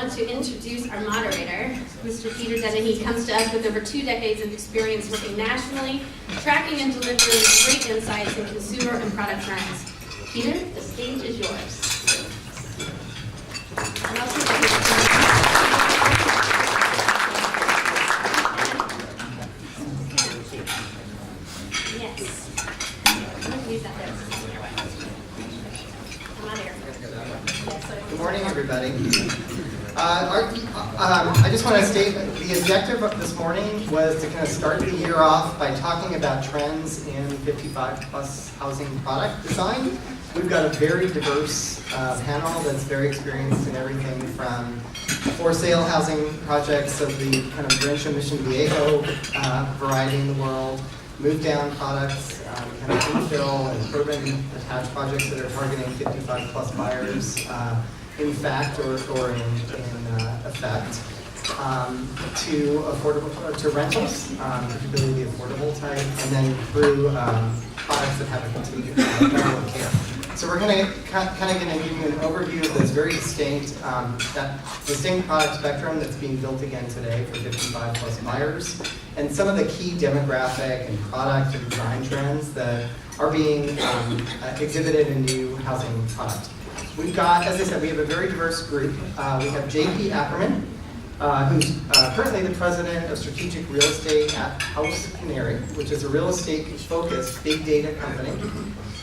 want to introduce our moderator. Mr. Peter Dennehy comes to us with over 2 decades of experience working nationally, tracking and delivering great insights in consumer and product trends. Peter, the stage is yours. And also, yes. I'm going to use that there. Good morning, everybody. I just want to state that the objective of this morning was to kind of start the year off by talking about trends in 55-plus housing product design. We've got a very diverse panel that's very experienced in everything from for-sale housing projects of the kind of Rancho Mission Viejo variety in the world, move-down products, kind of infill and urban attached projects that are targeting 55-plus buyers in fact or in effect, to affordable to rentals, particularly the affordable type, and then through products that have a continued level of care. So we're going to kind of going to give you an overview of this very distinct product spectrum that's being built again today for 55-plus buyers, and some of the key demographic and product and design trends that are being exhibited in new housing product. We've got, as I said, we have a very diverse group. We have J.P. Ackerman, who's currently the president of strategic real estate at HouseCanary, which is a real estate-focused big data company.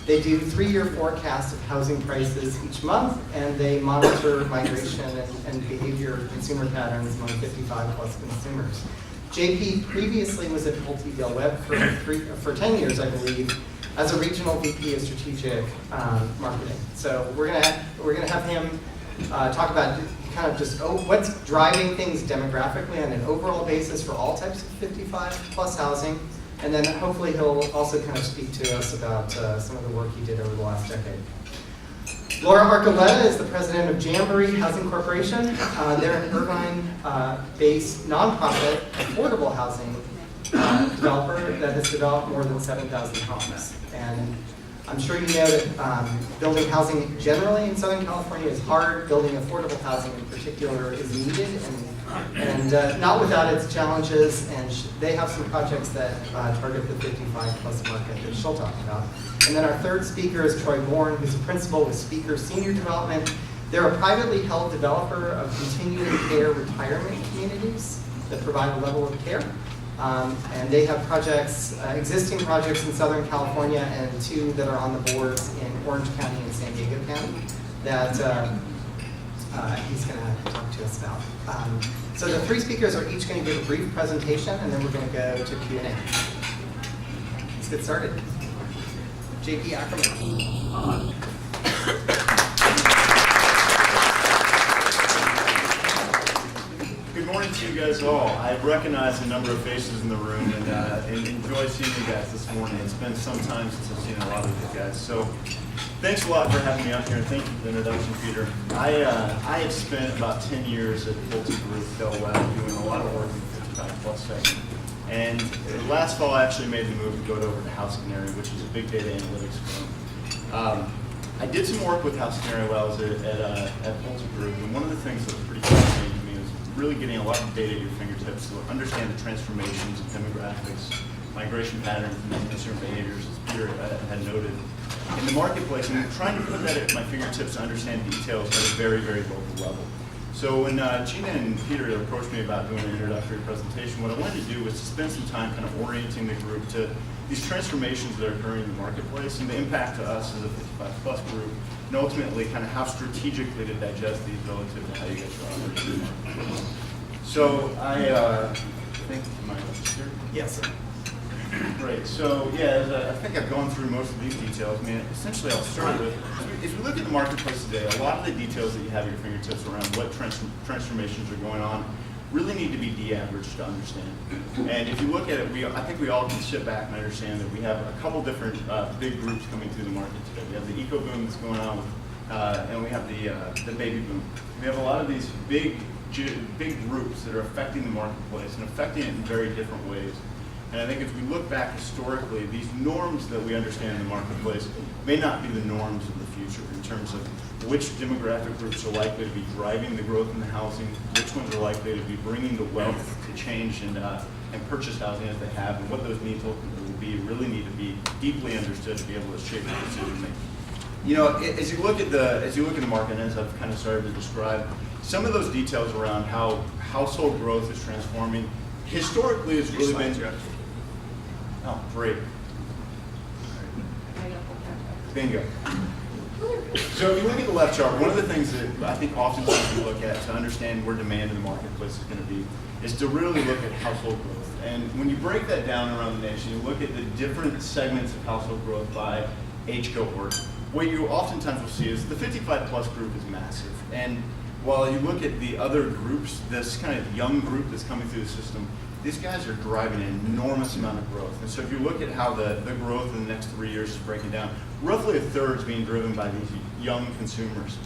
They do 3-year forecasts of housing prices each month, and they monitor migration and behavior consumer patterns among 55-plus consumers. JP previously was at Pulte Del Webb for 10 years, I believe, as a regional VP of strategic marketing. So we're gonna have him talk about kind of just what's driving things demographically on an overall basis for all types of 55-plus housing. And then hopefully he'll also kind of speak to us about some of the work he did over the last decade. Laura Archuleta is the president of Jamboree Housing Corporation. They're an Irvine-based nonprofit affordable housing developer that has developed more than 7,000 homes. And I'm sure you know that building housing generally in Southern California is hard. Building affordable housing in particular is needed, and not without its challenges. And they have some projects that target the 55-plus market that she'll talk about. And then our third speaker is Troy Bourne, who's a principal with Speiker Senior Development. They're a privately held developer of continuing care retirement communities that provide a level of care. And they have projects, existing projects in Southern California, and 2 that are on the boards in Orange County and San Diego County that he's going to talk to us about. So the 3 speakers are each going to give a brief presentation, and then we're going to go to Q&A. Let's get started. J.P. Ackerman. Good morning to you guys all. I recognize a number of faces in the room and enjoy seeing you guys this morning. It's been some time since I've seen a lot of you guys. So thanks a lot for having me out here, and thank you for the introduction, Peter. I have spent about 10 years at Pulte Del Webb doing a lot of work in the 55-plus segment. And last fall, I actually made the move to go over to HouseCanary, which is a big data analytics firm. I did some work with HouseCanary while I was at Pulte Group, and one of the things that was pretty fascinating to me was really getting a lot of data at your fingertips to understand the transformations of demographics, migration patterns, and consumer behaviors, as Peter had noted, in the marketplace, and trying to put that at my fingertips to understand details at a very, very local level. So when Gina and Peter approached me about doing an introductory presentation, what I wanted to do was to spend some time kind of orienting the group to these transformations that are occurring in the marketplace and the impact to us as a 55-plus group, and ultimately kind of how strategically to digest these relative to how you guys are operating. So I think, am I here? Yes, sir. Great. So yeah, I think I've gone through most of these details. I mean, essentially, I'll start with, if you look at the marketplace today, a lot of the details that you have at your fingertips around what transformations are going on really need to be de-averaged to understand. And if you look at it, I think we all can sit back and understand that we have a couple different big groups coming through the market today. We have the eco boom that's going on, and we have the baby boom. We have a lot of these big groups that are affecting the marketplace and affecting it in very different ways. And I think if we look back historically, these norms that we understand in the marketplace may not be the norms of the future in terms of which demographic groups are likely to be driving the growth in the housing, which ones are likely to be bringing the wealth to change and purchase housing as they have, and what those needs ultimately will be, really need to be deeply understood to be able to shape the decision making. You know, as you look at the market, and as I've kind of started to describe, some of those details around how household growth is transforming, historically it's really been. Oh, great. Bingo. So if you look at the left chart, one of the things that I think oftentimes we look at to understand where demand in the marketplace is going to be is to really look at household growth. And when you break that down around the nation, you look at the different segments of household growth by age cohort, what you oftentimes will see is the 55 plus group is massive. And while you look at the other groups, this kind of young group that's coming through the system, these guys are driving an enormous amount of growth. And so if you look at how the growth in the next 3 years is breaking down, roughly a third is being driven by these young consumers.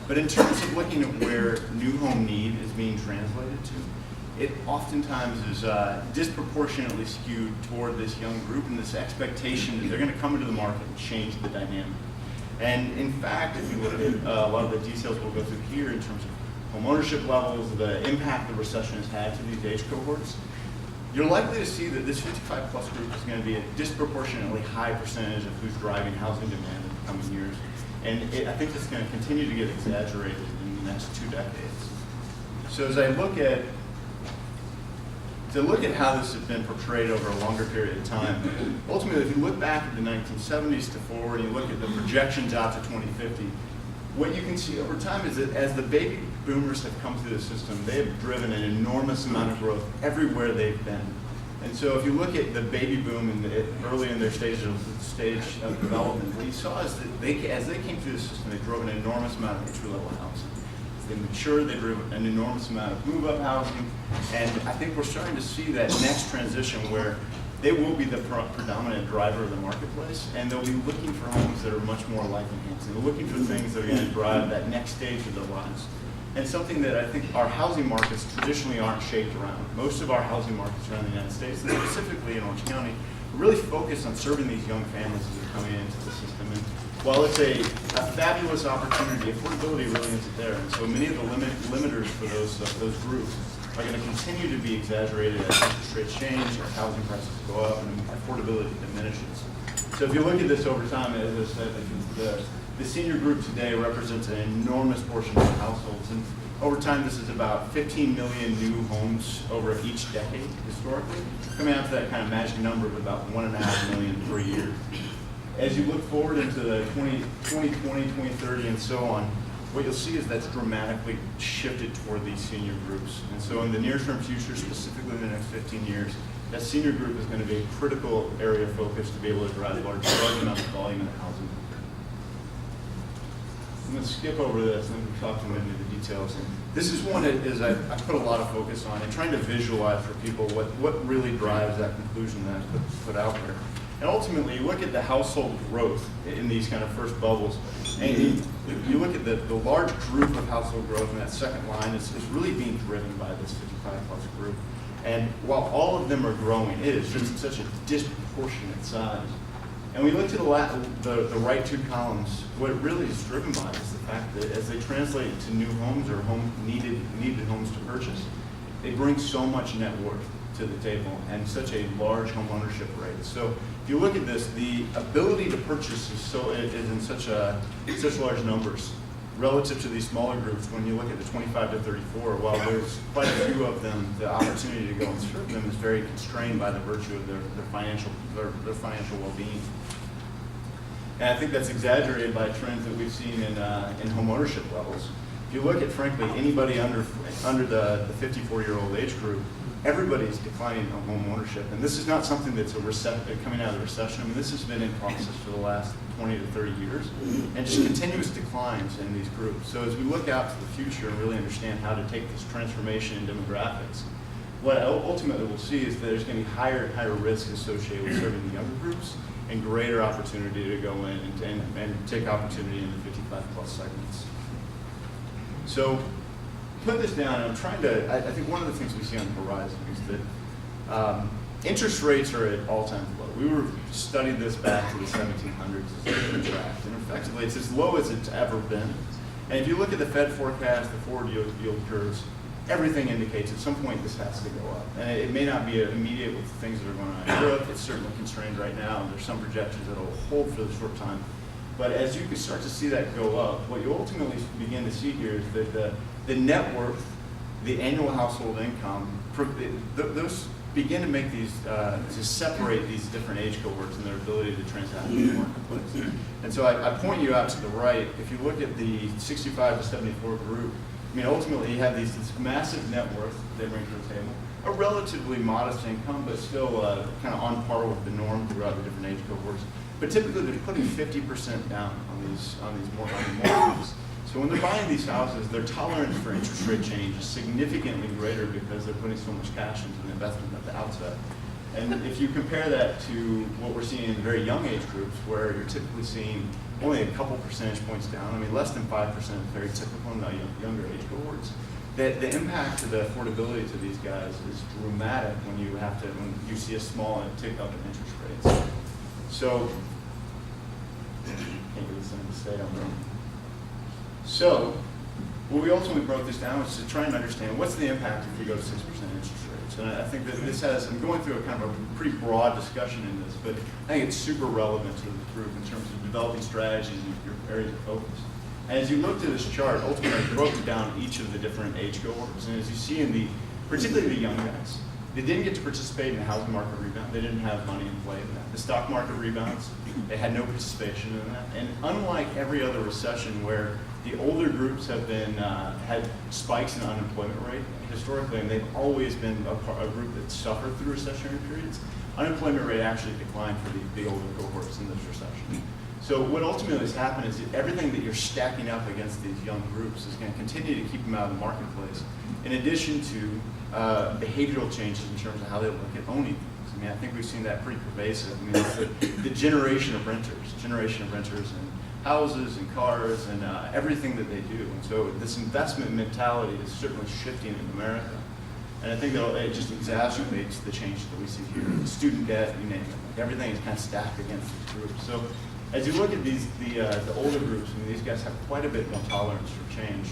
But in terms of looking at where new home need is being translated to, it oftentimes is disproportionately skewed toward this young group and this expectation that they're going to come into the market and change the dynamic. And in fact, if you look at a lot of the details we'll go through here in terms of home ownership levels, the impact the recession has had to these age cohorts, you're likely to see that this 55 plus group is going to be a disproportionately high percentage of who's driving housing demand in the coming years. And I think it's going to continue to get exaggerated in the next 2 decades. So as I look at how this has been portrayed over a longer period of time, ultimately, if you look back at the 1970s to forward, and you look at the projections out to 2050, what you can see over time is that as the baby boomers have come through the system, they have driven an enormous amount of growth everywhere they've been. And so if you look at the baby boom early in their stage of development, what you saw is that as they came through the system, they drove an enormous amount of entry-level housing. They matured, they drove an enormous amount of move-up housing, and I think we're starting to see that next transition where they will be the predominant driver of the marketplace, and they'll be looking for homes that are much more life-enhancing. They're looking for things that are going to drive that next stage of their lives. And something that I think our housing markets traditionally aren't shaped around. Most of our housing markets around the United States, and specifically in Orange County, are really focused on serving these young families as they're coming into the system. And while it's a fabulous opportunity, affordability really isn't there. And so many of the limiters for those groups are going to continue to be exaggerated as interest rates change, as housing prices go up, and affordability diminishes. So if you look at this over time, as I said, the senior group today represents an enormous portion of the households. And over time, this is about 15 million new homes over each decade, historically, coming out to that kind of magic number of about 1.5 million per year. As you look forward into the 2020, 2030, and so on, what you'll see is that's dramatically shifted toward these senior groups. And so in the near-term future, specifically in the next 15 years, that senior group is going to be a critical area of focus to be able to drive large amounts of volume in the housing market. I'm going to skip over this and then we'll talk to many of the details. And this is one that I put a lot of focus on and trying to visualize for people what really drives that conclusion that I put out there. And ultimately, you look at the household growth in these kind of first bubbles, and you look at the large group of household growth in that second line is really being driven by this 55-plus group. And while all of them are growing, it is just such a disproportionate size. And we look to the right two columns, what it really is driven by is the fact that as they translate to new homes or needed homes to purchase, they bring so much net worth to the table and such a large home ownership rate. So if you look at this, the ability to purchase is in such large numbers relative to these smaller groups. When you look at the 25 to 34, while there's quite a few of them, the opportunity to go and serve them is very constrained by the virtue of their financial well-being. And I think that's exaggerated by trends that we've seen in home ownership levels. If you look at, frankly, anybody under the 54-year-old age group, everybody's declining in home ownership. And this is not something that's coming out of the recession. I mean, this has been in process for the last 20 to 30 years, and just continuous declines in these groups. So as we look out to the future and really understand how to take this transformation in demographics, what ultimately we'll see is that there's going to be higher and higher risk associated with serving the younger groups and greater opportunity to go in and take opportunity in the 55-plus segments. So put this down, and I'm trying to, I think one of the things we see on the horizon is that Interest rates are at all-time low. We studied this back to the 1700s as it's been tracked, and effectively it's as low as it's ever been. And if you look at the Fed forecast, the forward yield curves, everything indicates at some point this has to go up. And it may not be immediate with the things that are going on in Europe. It's certainly constrained right now, and there's some projections that will hold for the short time. But as you can start to see that go up, what you ultimately begin to see here is that the net worth, the annual household income, those begin to make these, to separate these different age cohorts and their ability to transact in the marketplace. And so I point you out to the right. If you look at the 65 to 74 group, I mean, ultimately you have this massive net worth they bring to the table, a relatively modest income, but still kind of on par with the norm throughout the different age cohorts. But typically they're putting 50% down on these mortgages. So when they're buying these houses, their tolerance for interest rate change is significantly greater because they're putting so much cash into the investment at the outset. And if you compare that to what we're seeing in very young age groups, where you're typically seeing only a couple percentage points down, I mean less than 5% is very typical in the younger age cohorts, that the impact to the affordability to these guys is dramatic when you see a small tick up in interest rates. So, can't really send to stay on them. So, what we ultimately broke this down was to try and understand what's the impact if we go to 6% interest rates. And I think that this I'm going through a kind of a pretty broad discussion in this, but I think it's super relevant to the group in terms of developing strategies and your areas of focus. And as you look to this chart, ultimately I broke down each of the different age cohorts. And as you see in particularly the young guys, they didn't get to participate in the housing market rebound. They didn't have money in play in that. The stock market rebounds, they had no participation in that. And unlike every other recession where the older groups have been had spikes in unemployment rate historically, and they've always been a group that suffered through recessionary periods, unemployment rate actually declined for the older cohorts in this recession. So what ultimately has happened is that everything that you're stacking up against these young groups is going to continue to keep them out of the marketplace, in addition to behavioral changes in terms of how they look at owning things. I mean, I think we've seen that pretty pervasive. I mean, it's the generation of renters and houses and cars and everything that they do. And so this investment mentality is certainly shifting in America. And I think that it just exacerbates the change that we see here. The student debt, you name it. Like everything is kind of stacked against these groups. So as you look at the older groups, I mean, these guys have quite a bit more tolerance for change,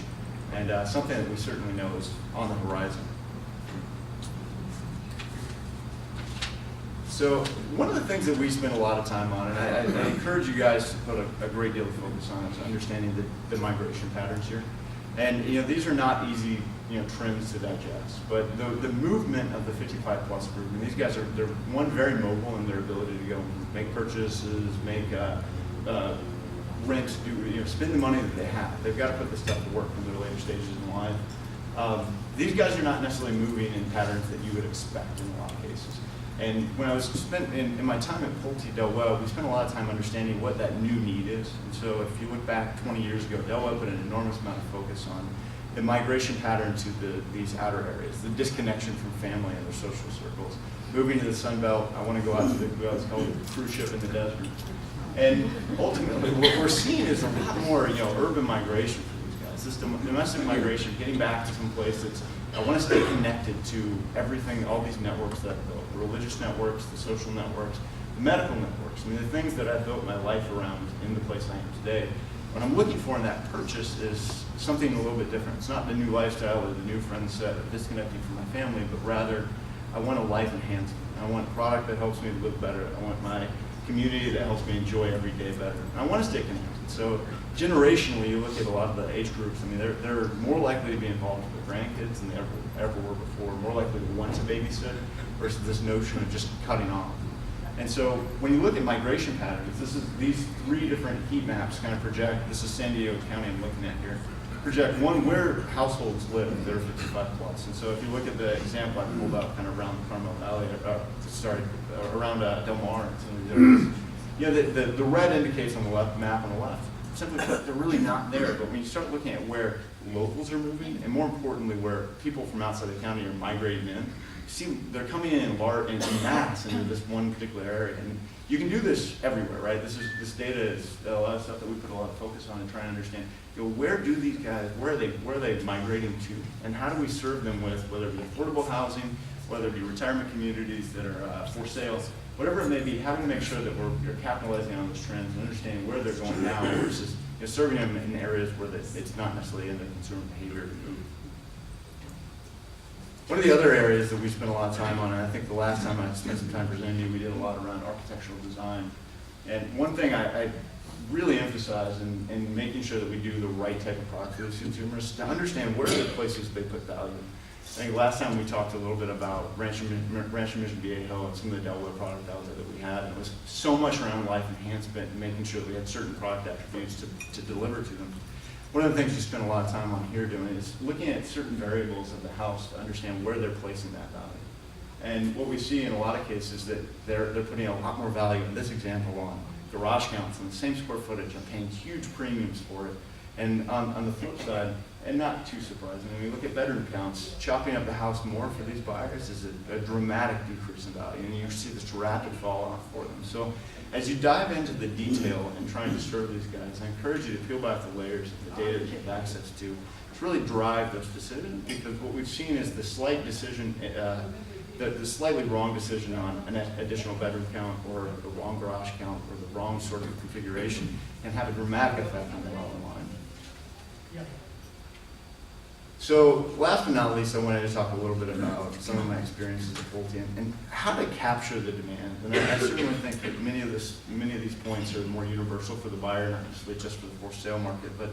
and something that we certainly know is on the horizon. So one of the things that we spend a lot of time on, and I encourage you guys to put a great deal of focus on, is understanding the migration patterns here. And these are not easy trends to digest, but the movement of the 55 plus group, and these guys they're very mobile in their ability to go make purchases, make rent, spend the money that they have. They've got to put this stuff to work in their later stages in life. These guys are not necessarily moving in patterns that you would expect in a lot of cases. And when I was in my time at Pulte Del Well, we spent a lot of time understanding what that new need is. And so if you look back 20 years ago, Del Well put an enormous amount of focus on the migration pattern to these outer areas, the disconnection from family and their social circles. Moving to the Sun Belt, I want to go out to what's called the cruise ship in the desert. And ultimately, what we're seeing is a lot more, urban migration for these guys. This domestic migration, getting back to some place that's, I want to stay connected to everything, all these networks that I've built, the religious networks, the social networks, the medical networks. I mean, the things that I've built my life around in the place I am today. What I'm looking for in that purchase is something a little bit different. It's not the new lifestyle or the new friend set or disconnecting from my family, but rather I want a life enhancement. I want a product that helps me live better. I want my community that helps me enjoy every day better. And I want to stay connected. So generationally, you look at a lot of the age groups, I mean, they're more likely to be involved with their grandkids than they ever were before, more likely to want to babysit versus this notion of just cutting off. And so when you look at migration patterns, these three different heat maps kind of project, this is San Diego County I'm looking at here, project where households live that are 55 plus. And so if you look at the example I pulled up kind of around the Carmel Valley, around Del Mar and some of these areas, the red indicates on the left map on the left. Simply put, they're really not there. But when you start looking at where locals are moving, and more importantly, where people from outside the county are migrating in, see, they're coming in mass into this one particular area. And you can do this everywhere, right? This data is a lot of stuff that we put a lot of focus on and trying to understand, where do these guys, where are they migrating to? And how do we serve them with, whether it be affordable housing, whether it be retirement communities that are for sale, whatever it may be, having to make sure that you're capitalizing on those trends and understanding where they're going now versus serving them in areas where it's not necessarily in the consumer behavior to move. One of the other areas that we spent a lot of time on, and I think the last time I spent some time presenting you, we did a lot around architectural design. And one thing I really emphasize in making sure that we do the right type of product for those consumers to understand where are the places they put value. I think last time we talked a little bit about Rancho Mission Viejo and some of the Del Webb product out there that we had. And it was so much around life enhancement and making sure that we had certain product attributes to deliver to them. One of the things we spend a lot of time on here doing is looking at certain variables of the house to understand where they're placing that value. And what we see in a lot of cases that they're putting a lot more value in this example on garage counts on the same square footage and paying huge premiums for it. And on the flip side, and not too surprising, when we look at bedroom counts, chopping up the house more for these buyers is a dramatic decrease in value, and you see this rapid fall off for them. So as you dive into the detail and trying to serve these guys, I encourage you to peel back the layers of the data that you have access to really drive those decisions, because what we've seen is the slight decision, the slightly wrong decision on an additional bedroom count or the wrong garage count or the wrong sort of configuration can have a dramatic effect on the bottom line. So last but not least, I wanted to talk a little bit about some of my experiences at Pulte and how to capture the demand. And I certainly think that many of these points are more universal for the buyer, not necessarily just for the for sale market. But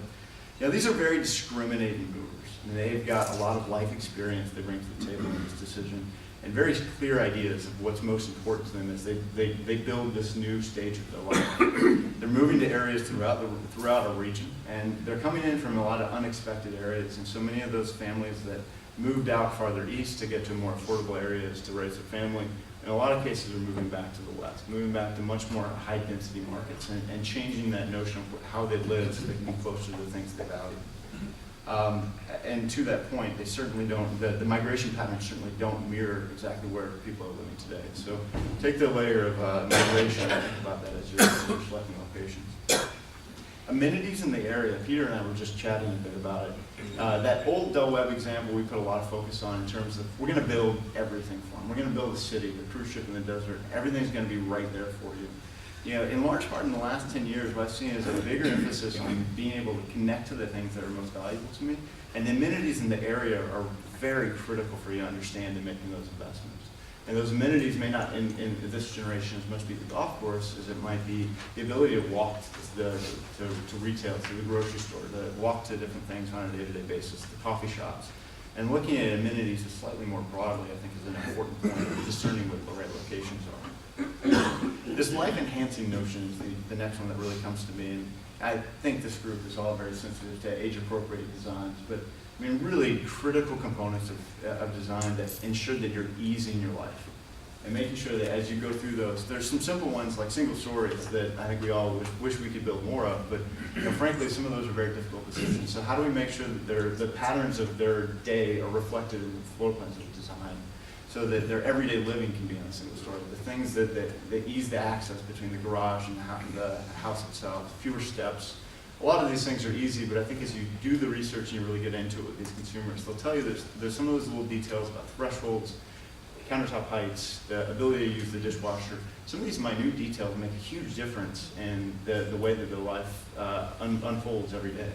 these are very discriminating movers. And they've got a lot of life experience they bring to the table in this decision, and very clear ideas of what's most important to them as they build this new stage of their life. They're moving to areas throughout a region, and they're coming in from a lot of unexpected areas. And so many of those families that moved out farther east to get to more affordable areas to raise their family, in a lot of cases are moving back to the west, moving back to much more high-density markets and changing that notion of how they live so they can be closer to the things they value. And to that point, they certainly don't, the migration patterns certainly don't mirror exactly where people are living today. So take the layer of migration and think about that as you're selecting locations. Amenities in the area, Peter and I were just chatting a bit about it. That old Del Webb example we put a lot of focus on in terms of we're going to build everything for them. We're going to build a city, the cruise ship in the desert. Everything's going to be right there for you. In large part in the last 10 years, what I've seen is a bigger emphasis on being able to connect to the things that are most valuable to me. And the amenities in the area are very critical for you to understand in making those investments. And those amenities may not, in this generation, as much be the golf course as it might be the ability to walk to retail, to the grocery store, to walk to different things on a day-to-day basis, the coffee shops. And looking at amenities slightly more broadly, I think, is an important point of discerning what the right locations are. This life-enhancing notion is the next one that really comes to me, and I think this group is all very sensitive to age-appropriate designs, but I mean really critical components of design that ensure that you're easing your life and making sure that as you go through those, there's some simple ones like single stories that I think we all wish we could build more of, but frankly, some of those are very difficult decisions. So how do we make sure that the patterns of their day are reflected in the floor plans of design, so that their everyday living can be on a single story? The things that ease the access between the garage and the house itself, fewer steps. A lot of these things are easy, but I think as you do the research and you really get into it with these consumers, they'll tell you there's some of those little details about thresholds, countertop heights, the ability to use the dishwasher. Some of these minute details make a huge difference in the way that their life unfolds every day.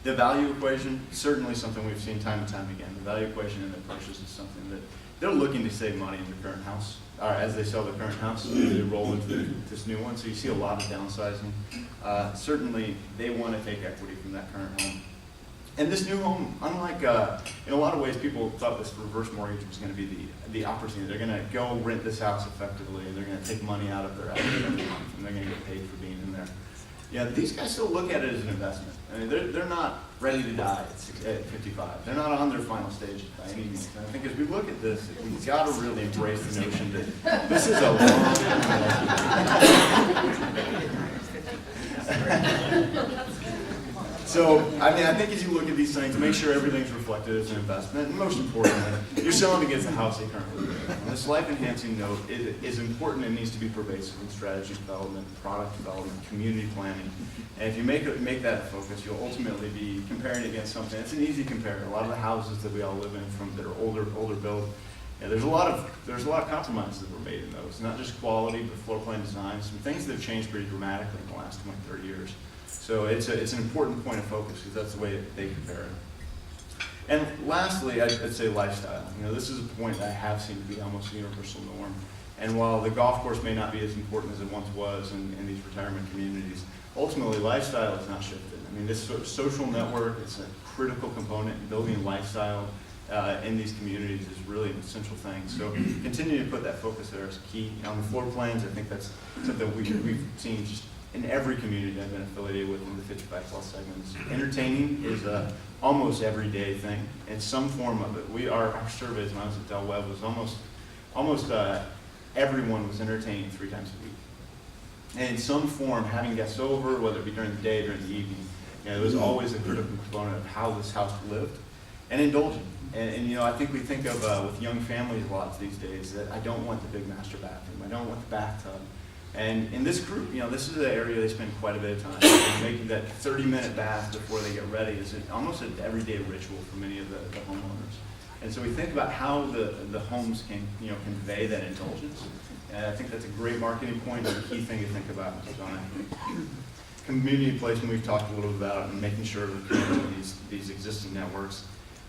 The value equation, certainly something we've seen time and time again. The value equation in their purchase is something that they're looking to save money in their current house, or as they sell their current house, they roll into this new one. So you see a lot of downsizing. Certainly, they want to take equity from that current home. And this new home, unlike, in a lot of ways, people thought this reverse mortgage was going to be the opportunity. They're going to go rent this house effectively, and they're going to take money out of their average every month, and they're going to get paid for being in there. Yeah, these guys still look at it as an investment. I mean, they're not ready to die at 55. They're not on their final stage by any means. And I think as we look at this, we've got to really embrace the notion that this is a long So, I mean, I think as you look at these things, make sure everything's reflected as an investment. And most importantly, you're selling against the house they currently live in. And this life-enhancing note is important and needs to be pervasive in strategy development, product development, community planning. And if you make that a focus, you'll ultimately be comparing against something. It's an easy compare. A lot of the houses that we all live in that are older built, Yeah, there's a lot of compromises that were made in those, not just quality, but floor plan design, some things that have changed pretty dramatically in the last 20, 30 years. So it's an important point of focus because that's the way that they compare it. And lastly, I'd say lifestyle. This is a point that I have seen to be almost a universal norm. And while the golf course may not be as important as it once was in these retirement communities, ultimately lifestyle has not shifted. This sort of social network is a critical component in building lifestyle in these communities is really an essential thing. So continue to put that focus there is key. On the floor plans, I think that's something we've seen just in every community I've been affiliated with in the 55 plus segments. Entertaining is a almost everyday thing in some form of it. Our surveys when I was at Del Webb was almost everyone was entertaining 3 times a week. And in some form, having guests over, whether it be during the day or during the evening, it was always a critical component of how this house lived and indulgent. And I think we think of with young families a lot these days that I don't want the big master bathroom, I don't want the bathtub. And in this group, this is an area they spend quite a bit of time. Making that 30-minute bath before they get ready is almost an everyday ritual for many of the homeowners. And so we think about how the homes can convey that indulgence. And I think that's a great marketing point and a key thing to think about in design. Community placement we've talked a little about and making sure we're connecting these existing networks.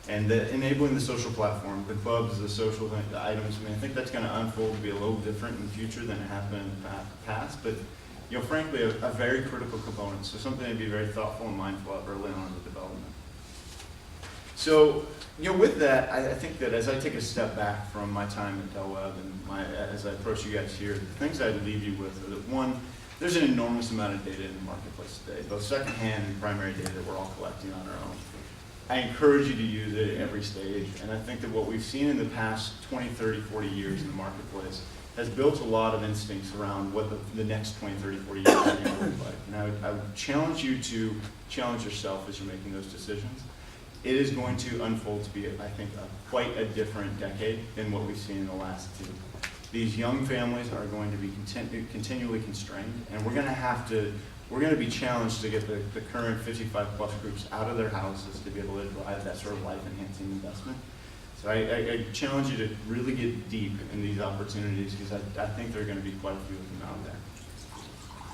And enabling the social platform, the clubs, the social items. I think that's going to unfold to be a little different in the future than it has been in the past. But frankly, a very critical component. So something to be very thoughtful and mindful of early on in the development. So with that, I think that as I take a step back from my time at Del Webb and as I approach you guys here, the things I'd leave you with are that one, there's an enormous amount of data in the marketplace today, both secondhand and primary data that we're all collecting on our own. I encourage you to use it at every stage, and I think that what we've seen in the past 20, 30, 40 years in the marketplace has built a lot of instincts around what the next 20, 30, 40 years are going to look like. And I would challenge you to challenge yourself as you're making those decisions. It is going to unfold to be, I think, quite a different decade than what we've seen in the last 2. These young families are going to be continually constrained, and we're going to be challenged to get the current 55 plus groups out of their houses to be able to drive that sort of life enhancing investment. So I challenge you to really get deep in these opportunities because I think there are going to be quite a few of them out there.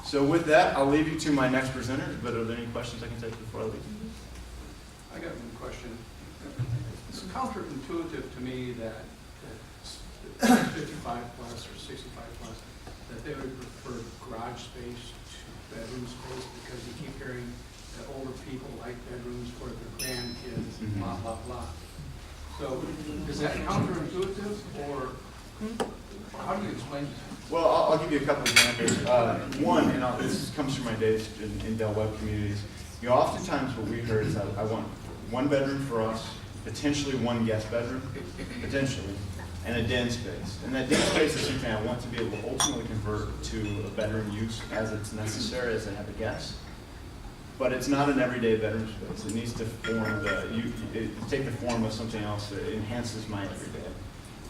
So with that, I'll leave you to my next presenter, but are there any questions I can take before I leave? I got one question. It's counterintuitive to me that 55 plus or 65 plus, that they would prefer garage space to bedroom space because you keep hearing that older people like bedrooms for their grandkids, blah, blah, blah. So is that counterintuitive or how do you explain that? Well, I'll give you a couple examples. One, and this comes from my days in Del Webb communities, oftentimes what we heard is I want 1 bedroom for us, potentially 1 guest bedroom, potentially, and a den space. And that den space is something I want to be able to ultimately convert to a bedroom use as it's necessary as I have a guest. But it's not an everyday bedroom space. It needs to take the form of something else that enhances my everyday.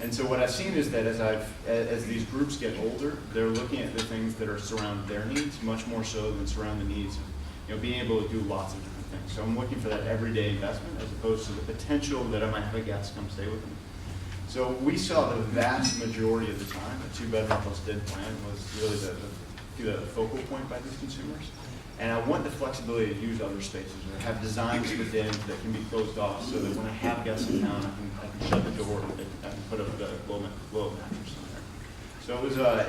And so what I've seen is that as these groups get older, they're looking at the things that are surround their needs much more so than surround the needs of being able to do lots of different things. So I'm looking for that everyday investment as opposed to the potential that I might have a guest come stay with me. So we saw the vast majority of the time, a 2-bedroom plus den plan was really the focal point by these consumers. And I want the flexibility to use other spaces or have designs for dens that can be closed off so that when I have guests in town, I can shut the door and I can put a blow-up mattress in there. So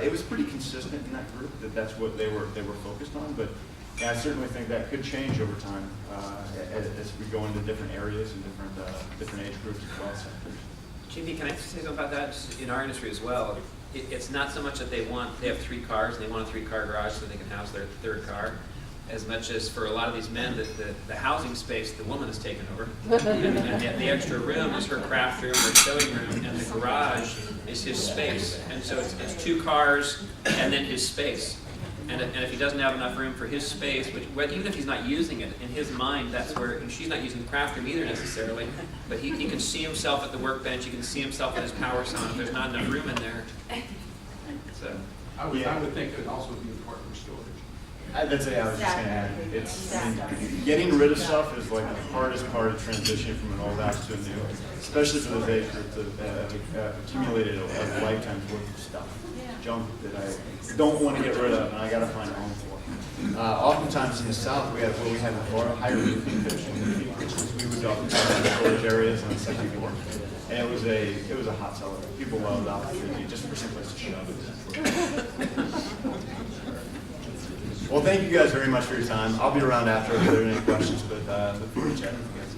it was pretty consistent in that group that that's what they were focused on. But yeah, I certainly think that could change over time as we go into different areas and different age groups as well. JP, can I say something about that? Just in our industry as well, it's not so much that they have 3 cars and they want a 3-car garage so they can house their 3rd car, as much as for a lot of these men, the housing space the woman has taken over, and the extra room is her craft room or sewing room, and the garage is his space. And so it's 2 cars and then his space. And if he doesn't have enough room for his space, even if he's not using it, in his mind, that's where, and she's not using the craft room either necessarily, but he can see himself at the workbench, he can see himself at his power sauna if there's not enough room in there. So I would think it would also be important for storage. That's it, I was just gonna add, it's, getting rid of stuff is like the hardest part of transitioning from an old house to a new, especially for the age group that have accumulated a lifetime's worth of stuff, junk that I don't want to get rid of and I gotta find a home for. Oftentimes in the South, we have higher roofing pitches. We would oftentimes have storage areas on the second floor. And it was a hot seller. People loved opportunity just for some place to shove it. Well, thank you guys very much for your time. I'll be around after if there are any questions, but look forward to chatting with you guys.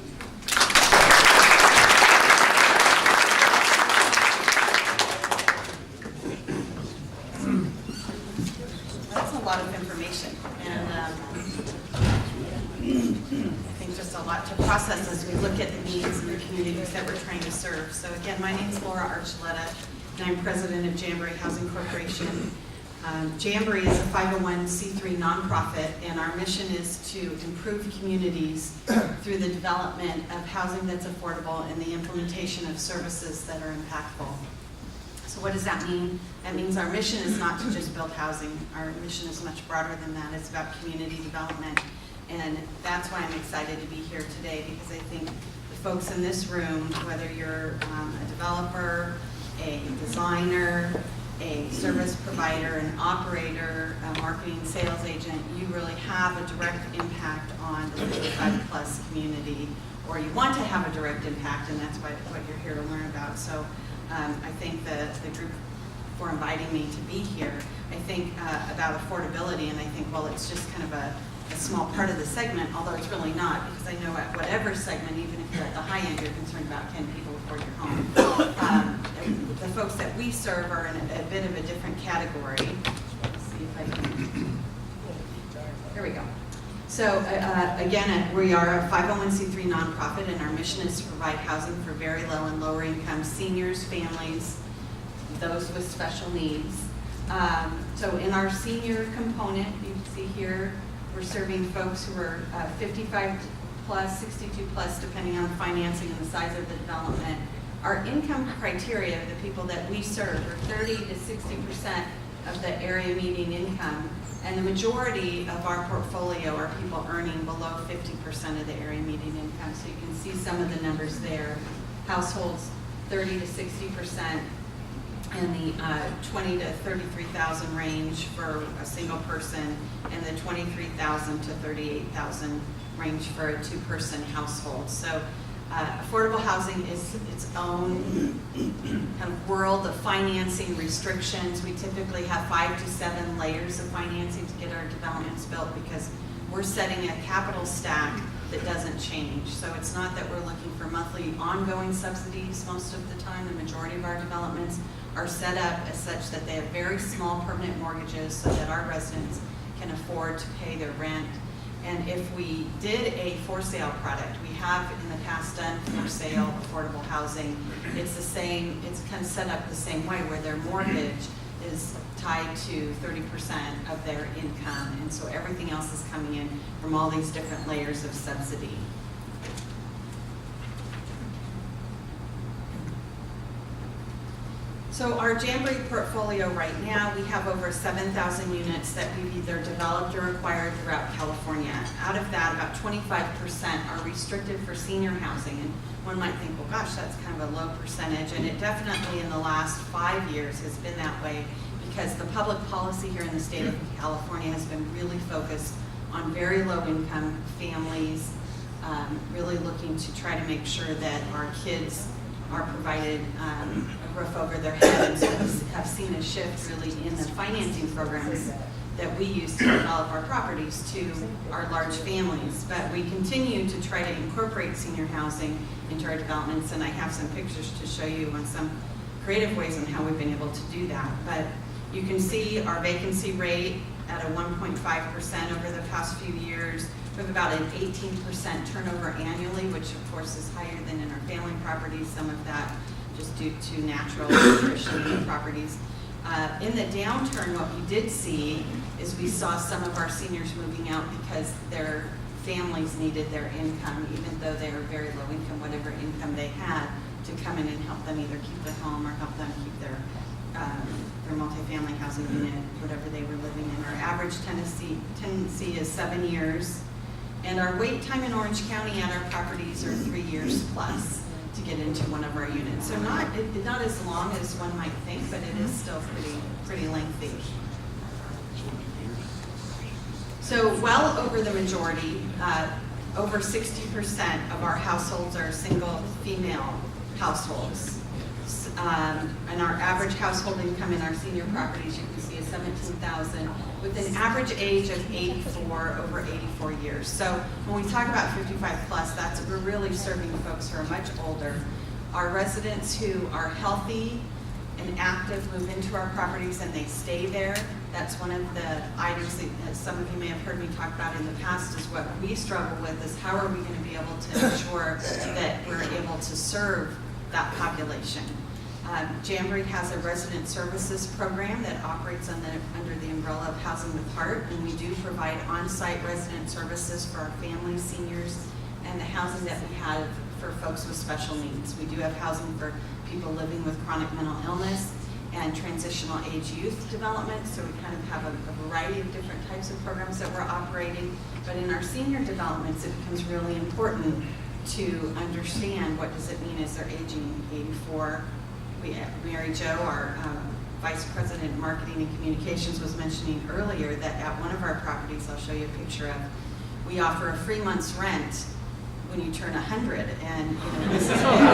That's a lot of information, and I think just a lot to process as we look at the needs in the communities that we're trying to serve. So again, my name is Laura Archuleta, and I'm president of Jamboree Housing Corporation. Jamboree is a 501c3 nonprofit, and our mission is to improve communities through the development of housing that's affordable and the implementation of services that are impactful. So what does that mean? That means our mission is not to just build housing. Our mission is much broader than that. It's about community development. And that's why I'm excited to be here today, because I think the folks in this room, whether you're a developer, a designer, a service provider, an operator, a marketing sales agent, you really have a direct impact on the 55 plus community, or you want to have a direct impact, and that's what you're here to learn about. So I thank the group for inviting me to be here. I think about affordability, and I think, well, it's just kind of a small part of the segment, although it's really not, because I know at whatever segment, even if you're at the high end, you're concerned about can people afford your home. The folks that we serve are in a bit of a different category. Let's see if I can, here we go. So again, we are a 501c3 nonprofit, and our mission is to provide housing for very low and lower income seniors, families, those with special needs. So in our senior component, you can see here, we're serving folks who are 55 plus, 62 plus, depending on the financing and the size of the development. Our income criteria of the people that we serve are 30 to 60% of the area median income, and the majority of our portfolio are people earning below 50% of the area median income. So you can see some of the numbers there. Households 30 to 60%. And the 20 to 33,000 range for a single person, and the 23,000 to 38,000 range for a two-person household. So affordable housing is its own kind of world of financing restrictions. We typically have 5 to 7 layers of financing to get our developments built, because we're setting a capital stack that doesn't change. So it's not that we're looking for monthly ongoing subsidies most of the time. The majority of our developments are set up as such that they have very small permanent mortgages so that our residents can afford to pay their rent. And if we did a for sale product, we have in the past done for sale affordable housing. It's the same, it's kind of set up the same way, where their mortgage is tied to 30% of their income. And so everything else is coming in from all these different layers of subsidy. So our Jamboree portfolio right now, we have over 7,000 units that we've either developed or acquired throughout California. Out of that, about 25% are restricted for senior housing. And one might think, well, gosh, that's kind of a low percentage. And it definitely in the last 5 years has been that way, because the public policy here in the state of California has been really focused on very low income families, really looking to try to make sure that our kids are provided a roof over their head. And so we have seen a shift really in the financing programs that we use to develop our properties to our large families. But we continue to try to incorporate senior housing into our developments, and I have some pictures to show you on some creative ways on how we've been able to do that. But you can see our vacancy rate at a 1.5% over the past few years. We have about an 18% turnover annually, which of course is higher than in our family properties, some of that just due to natural attrition in the properties. In the downturn, what we did see is we saw some of our seniors moving out because their families needed their income, even though they were very low income, whatever income they had, to come in and help them either keep the home or help them keep their their multifamily housing unit, whatever they were living in. Our average tenancy is 7 years. And our wait time in Orange County at our properties are 3 years plus to get into one of our units. So not as long as one might think, but it is still pretty lengthy. So well over the majority, over 60% of our households are single female households. And our average household income in our senior properties, you can see, is $17,000 with an average age of 84, over 84 years. So when we talk about 55 plus, we're really serving folks who are much older. Our residents who are healthy and active move into our properties and they stay there. That's one of the items that some of you may have heard me talk about in the past, is what we struggle with, is how are we going to be able to ensure that we're able to serve that population. Jamboree has a resident services program that operates under the umbrella of Housing with Heart, and we do provide on-site resident services for our families, seniors, and the housing that we have for folks with special needs. We do have housing for people living with chronic mental illness and transitional age youth development, so we kind of have a variety of different types of programs that we're operating. But in our senior developments, it becomes really important to understand what does it mean as they're aging 84. Mary Jo, our Vice President of Marketing and Communications, was mentioning earlier that at one of our properties, I'll show you a picture of, we offer a free month's rent when you turn 100, and this is not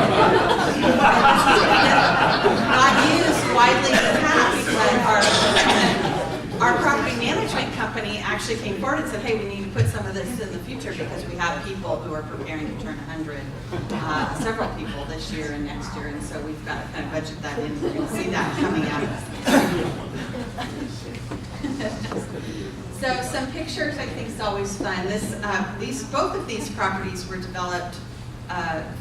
used widely in the past, but our property management company actually came forward and said, hey, we need to put some of this in the future because we have people who are preparing to turn 100, several people this year and next year, and so we've got to kind of budget that in. We're going to see that coming up. So some pictures, I think, is always fun. Both of these properties were developed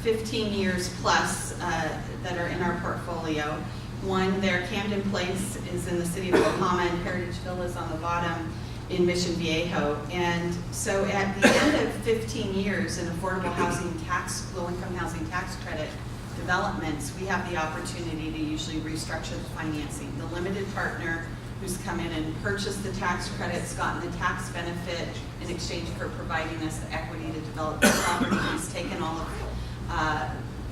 15 years plus that are in our portfolio. One there, Camden Place, is in the city of Oklahoma, and Heritage Villa is on the bottom in Mission Viejo. And so at the end of 15 years in affordable housing tax, low-income housing tax credit developments, we have the opportunity to usually restructure the financing. The limited partner who's come in and purchased the tax credits, gotten the tax benefit in exchange for providing us the equity to develop the property. He's taken all of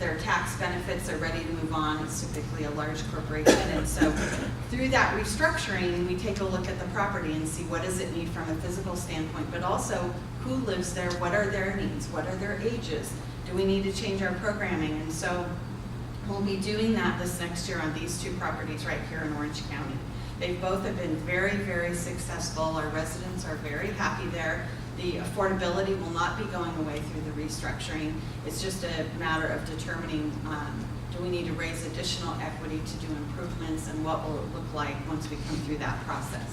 their tax benefits, are ready to move on. It's typically a large corporation. And so through that restructuring, we take a look at the property and see what does it need from a physical standpoint, but also who lives there, what are their needs, what are their ages, do we need to change our programming? And so we'll be doing that this next year on these two properties right here in Orange County. They both have been very, very successful. Our residents are very happy there. The affordability will not be going away through the restructuring. It's just a matter of determining, do we need to raise additional equity to do improvements, and what will it look like once we come through that process.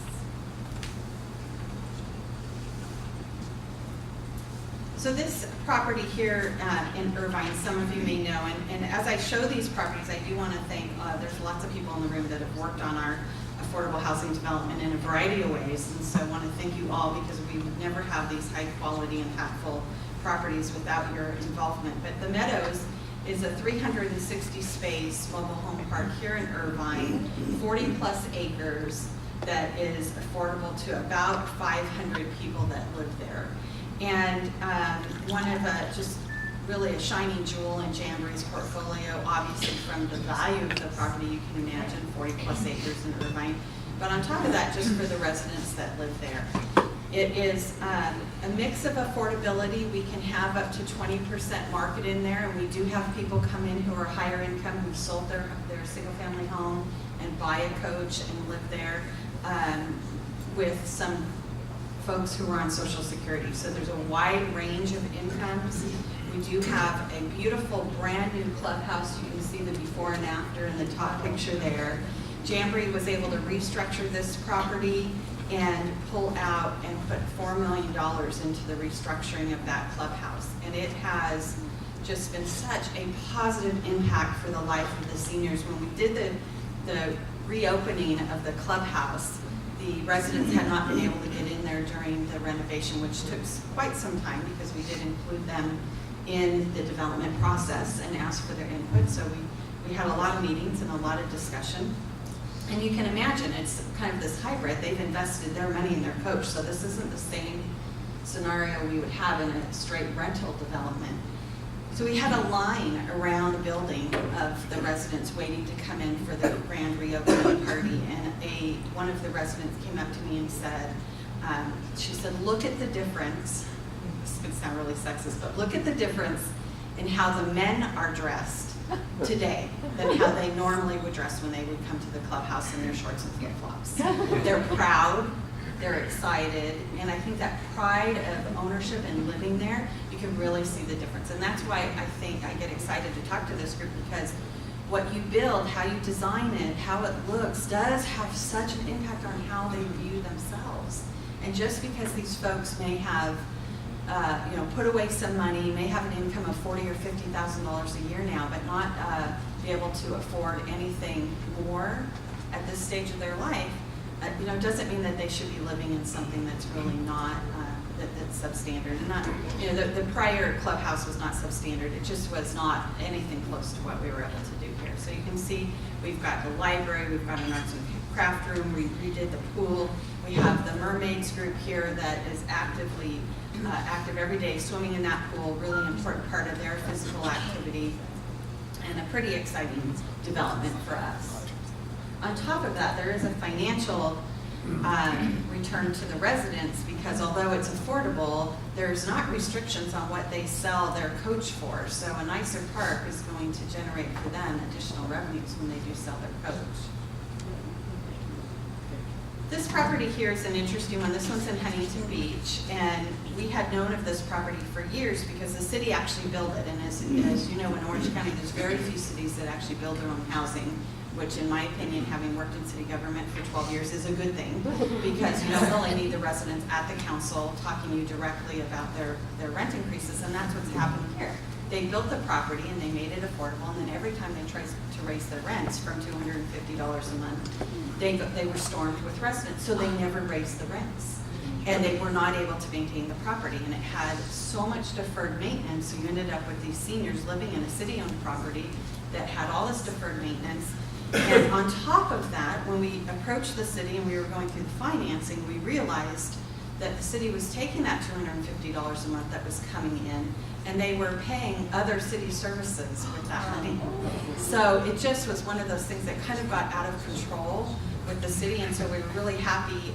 So this property here in Irvine, some of you may know, and as I show these properties, I do want to thank, there's lots of people in the room that have worked on our affordable housing development in a variety of ways, and so I want to thank you all, because we would never have these high quality, impactful properties without your involvement. But the Meadows is a 360 space mobile home park here in Irvine, 40 plus acres, that is affordable to about 500 people that live there. And one of just really a shining jewel in Jamboree's portfolio, obviously from the value of the property, you can imagine 40 plus acres in Irvine. But on top of that, just for the residents that live there, it is a mix of affordability. We can have up to 20% market in there, and we do have people come in who are higher income, who've sold their single family home and buy a coach and live there, with some folks who are on Social Security. So there's a wide range of incomes. We do have a beautiful brand new clubhouse. You can see the before and after in the top picture there. Jamboree was able to restructure this property and pull out and put $4 million into the restructuring of that clubhouse. And it has just been such a positive impact for the life of the seniors. When we did the reopening of the clubhouse, the residents had not been able to get in there during the renovation, which took quite some time because we did include them in the development process and asked for their input. So we had a lot of meetings and a lot of discussion. And you can imagine, it's kind of this hybrid. They've invested their money in their coach, so this isn't the same scenario we would have in a straight rental development. So we had a line around the building of the residents waiting to come in for the grand reopening party, and one of the residents came up to me and said, she said, look at the difference, this could sound really sexist, but look at the difference in how the men are dressed today than how they normally would dress when they would come to the clubhouse in their shorts and flip-flops. They're proud, they're excited, and I think that pride of ownership and living there, you can really see the difference. And that's why I think I get excited to talk to this group, because what you build, how you design it, how it looks, does have such an impact on how they view themselves. And just because these folks may have put away some money, may have an income of $40,000 or $50,000 a year now, but not be able to afford anything more at this stage of their life, doesn't mean that they should be living in something that's really not that's substandard. And not, the prior clubhouse was not substandard. It just was not anything close to what we were able to do here. So you can see we've got the library, we've got an arts and craft room, we redid the pool. We have the mermaids group here that is active every day, swimming in that pool, really important part of their physical activity, and a pretty exciting development for us. On top of that, there is a financial return to the residents, because although it's affordable, there's not restrictions on what they sell their coach for. So a nicer park is going to generate for them additional revenues when they do sell their coach. This property here is an interesting one. This one's in Huntington Beach, and we had known of this property for years because the city actually built it. And as you know, in Orange County, there's very few cities that actually build their own housing, which in my opinion, having worked in city government for 12 years, is a good thing, because you don't really need the residents at the council talking to you directly about their rent increases, and that's what's happened here. They built the property and they made it affordable, and then every time they tried to raise their rents from $250 a month, they were stormed with residents, so they never raised the rents. And they were not able to maintain the property, and it had so much deferred maintenance, so you ended up with these seniors living in a city-owned property that had all this deferred maintenance. And on top of that, when we approached the city and we were going through the financing, we realized that the city was taking that $250 a month that was coming in, and they were paying other city services with that money. So it just was one of those things that kind of got out of control with the city, and so we were really happy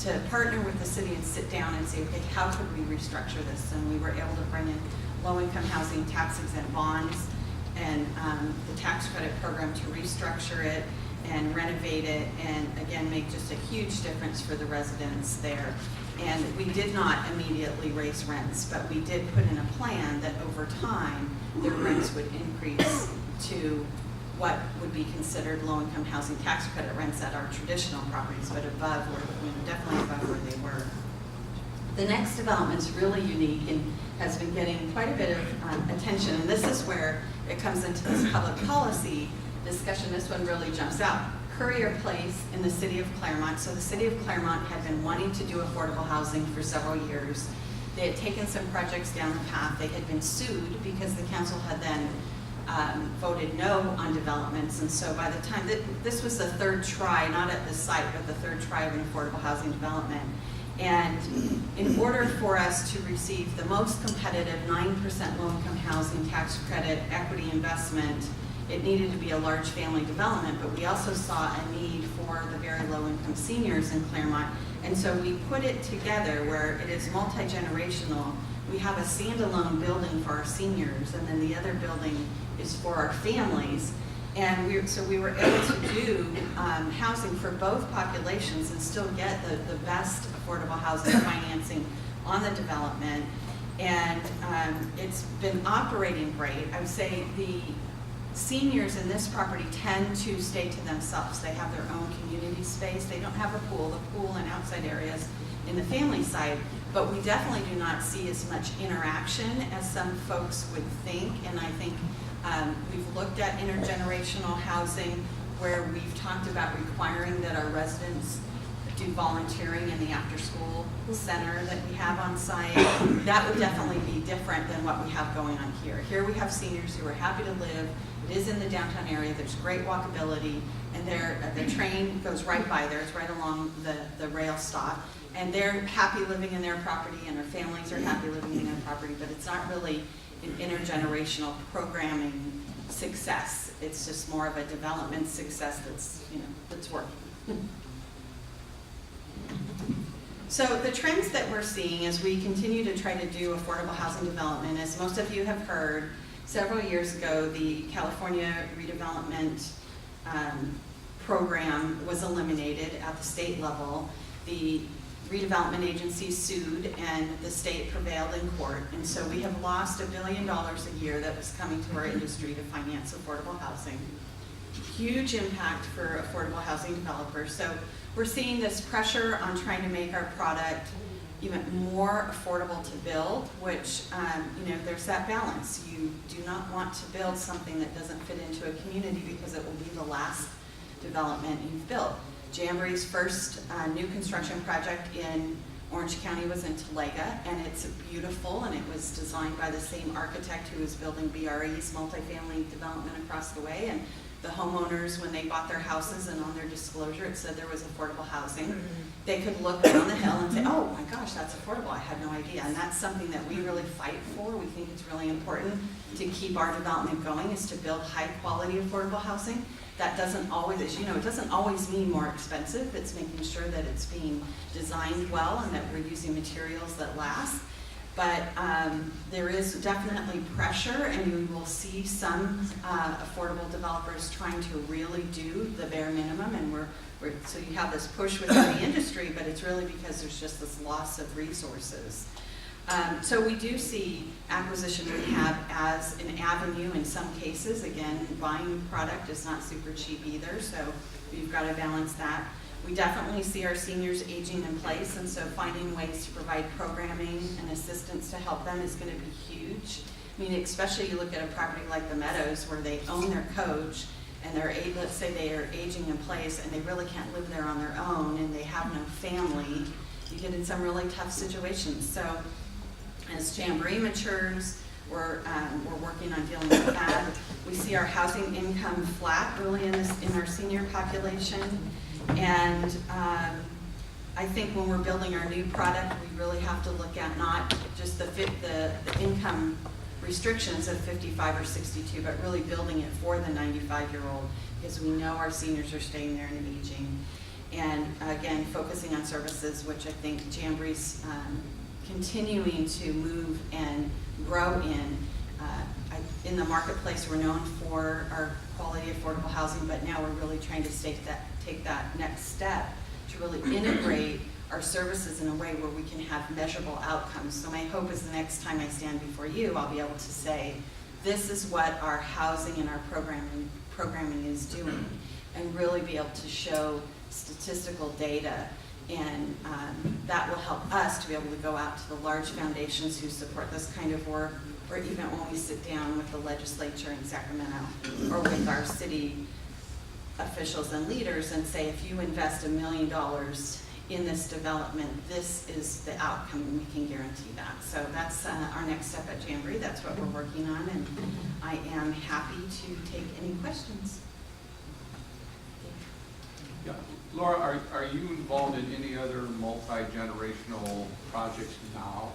to partner with the city and sit down and say, okay, how could we restructure this? And we were able to bring in low-income housing tax-exempt bonds and the tax credit program to restructure it and renovate it, and again, make just a huge difference for the residents there. And we did not immediately raise rents, but we did put in a plan that over time, the rents would increase to what would be considered low-income housing tax credit rents at our traditional properties, but above, definitely above where they were. The next development is really unique and has been getting quite a bit of attention, and this is where it comes into this public policy discussion. This one really jumps out. Courier Place in the city of Claremont. So the city of Claremont had been wanting to do affordable housing for several years. They had taken some projects down the path. They had been sued because the council had then voted no on developments, and so by the time, this was the third try, not at this site, but the third try of an affordable housing development. And in order for us to receive the most competitive 9% low-income housing tax credit equity investment, it needed to be a large family development, but we also saw a need for the very low-income seniors in Claremont. And so we put it together where it is multi-generational. We have a standalone building for our seniors, and then the other building is for our families. And so we were able to do housing for both populations and still get the best affordable housing financing on the development. And it's been operating great. I would say the seniors in this property tend to stay to themselves. They have their own community space. They don't have a pool. The pool and outside areas in the family side, but we definitely do not see as much interaction as some folks would think. And I think we've looked at intergenerational housing where we've talked about requiring that our residents do volunteering in the after-school center that we have on site. That would definitely be different than what we have going on here. Here we have seniors who are happy to live. It is in the downtown area. There's great walkability, and the train goes right by there. It's right along the rail stop. And they're happy living in their property, and their families are happy living in their property, but it's not really an intergenerational programming success. It's just more of a development success that's working. So the trends that we're seeing as we continue to try to do affordable housing development, as most of you have heard, several years ago, the California redevelopment program was eliminated at the state level. The redevelopment agency sued, and the state prevailed in court. And so we have lost $1 billion a year that was coming to our industry to finance affordable housing. Huge impact for affordable housing developers. So we're seeing this pressure on trying to make our product even more affordable to build, which, there's that balance. You do not want to build something that doesn't fit into a community because it will be the last development you've built. Jamboree's first new construction project in Orange County was in Talega, and it's beautiful, and it was designed by the same architect who was building BRE's multifamily development across the way. And the homeowners, when they bought their houses and on their disclosure it said there was affordable housing, they could look down the hill and say, oh my gosh, that's affordable, I had no idea. And that's something that we really fight for. We think it's really important to keep our development going, is to build high quality affordable housing. That doesn't always, as you know, it doesn't always mean more expensive. It's making sure that it's being designed well and that we're using materials that last. But there is definitely pressure, and you will see some affordable developers trying to really do the bare minimum, and so you have this push within the industry, but it's really because there's just this loss of resources. So we do see acquisition rehab as an avenue in some cases. Again, buying product is not super cheap either, so we've got to balance that. We definitely see our seniors aging in place, and so finding ways to provide programming and assistance to help them is going to be huge. I mean, especially you look at a property like the Meadows where they own their coach, and let's say they are aging in place and they really can't live there on their own and they have no family. You get in some really tough situations. So as Jamboree matures, we're working on dealing with that. We see our housing income flat really in our senior population. And I think when we're building our new product, we really have to look at not just the income restrictions of 55 or 62, but really building it for the 95-year-old, because we know our seniors are staying there and aging. And again, focusing on services, which I think Jamboree's continuing to move and grow in. In the marketplace, we're known for our quality affordable housing, but now we're really trying to take that next step to really integrate our services in a way where we can have measurable outcomes. So my hope is the next time I stand before you, I'll be able to say, this is what our housing and our programming is doing, and really be able to show statistical data. And that will help us to be able to go out to the large foundations who support this kind of work, or even when we sit down with the legislature in Sacramento or with our city officials and leaders and say, if you invest $1 million in this development, this is the outcome, and we can guarantee that. So that's our next step at Jamboree. That's what we're working on, and I am happy to take any questions. Yeah. Laura, are you involved in any other multi-generational projects now?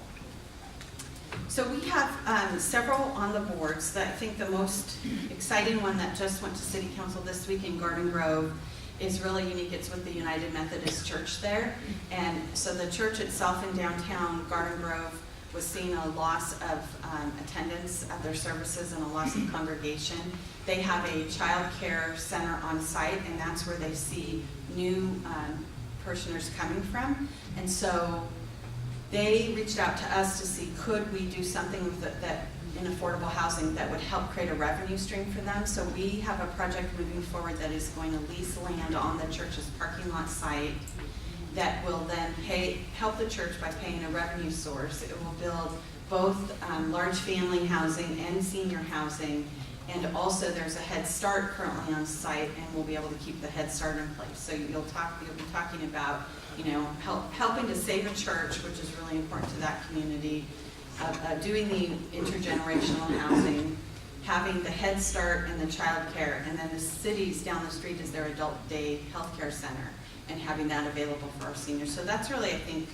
So we have several on the boards. I think the most exciting one that just went to City Council this week in Garden Grove is really unique. It's with the United Methodist Church there. And so the church itself in downtown Garden Grove was seeing a loss of attendance at their services and a loss of congregation. They have a child care center on site, and that's where they see new parishioners coming from. And so they reached out to us to see, could we do something with that in affordable housing that would help create a revenue stream for them. So we have a project moving forward that is going to lease land on the church's parking lot site that will then help the church by paying a revenue source. It will build both large family housing and senior housing, And also, there's a Head Start currently on site, and we'll be able to keep the Head Start in place. So you'll be talking about, helping to save a church, which is really important to that community, doing the intergenerational housing, having the Head Start and the child care, and then the cities down the street is their adult day healthcare center, and having that available for our seniors. So that's really, I think,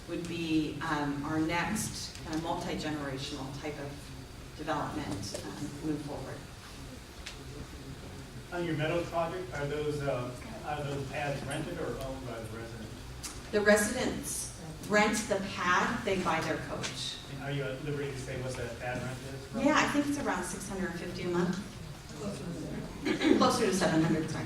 would be our next kind of multi-generational type of development move forward. On your Meadows project, are those pads rented or owned by the residents? The residents rent the pad, they buy their coach. And are you at liberty to say what that pad rent is? Yeah, I think it's around $650 a month. Closer to 700, sorry.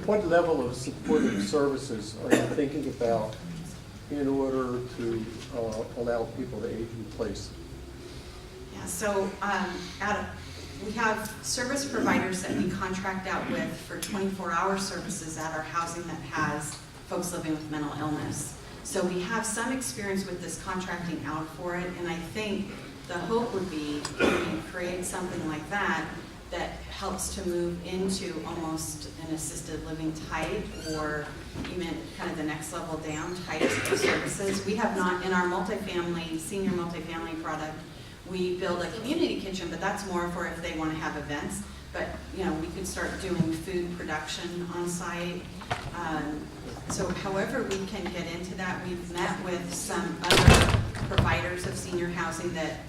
What level of supportive services are you thinking about in order to allow people to age in place? Yeah, so we have service providers that we contract out with for 24-hour services at our housing that has folks living with mental illness. So we have some experience with this contracting out for it, and I think the hope would be to create something like that that helps to move into almost an assisted living type, or even kind of the next level down type of services. We have not, in our multifamily, senior multifamily product, we build a community kitchen, but that's more for if they want to have events. But, we could start doing food production on site. So however we can get into that, we've met with some other providers of senior housing that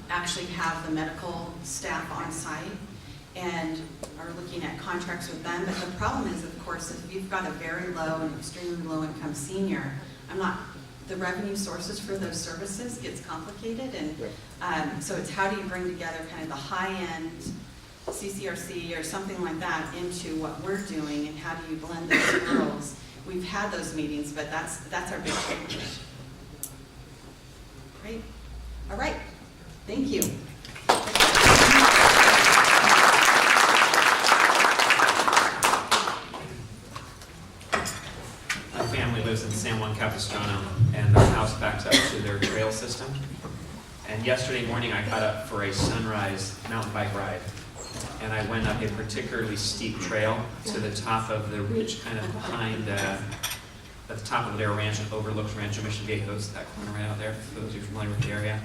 actually have the medical staff on site and are looking at contracts with them. But the problem is, of course, if you've got a very low and extremely low income senior, the revenue sources for those services gets complicated. And so it's how do you bring together kind of the high end CCRC or something like that into what we're doing, and how do you blend those worlds? We've had those meetings, but that's our big challenge. Great. All right. Thank you. My family lives in San Juan Capistrano, and their house backs up to their trail system. And yesterday morning, I got up for a sunrise mountain bike ride. And I went up a particularly steep trail to the top of the ridge, kind of behind, at the top of their ranch, and overlooks Rancho Mission Viejos, that corner right out there, for those of you familiar with the area.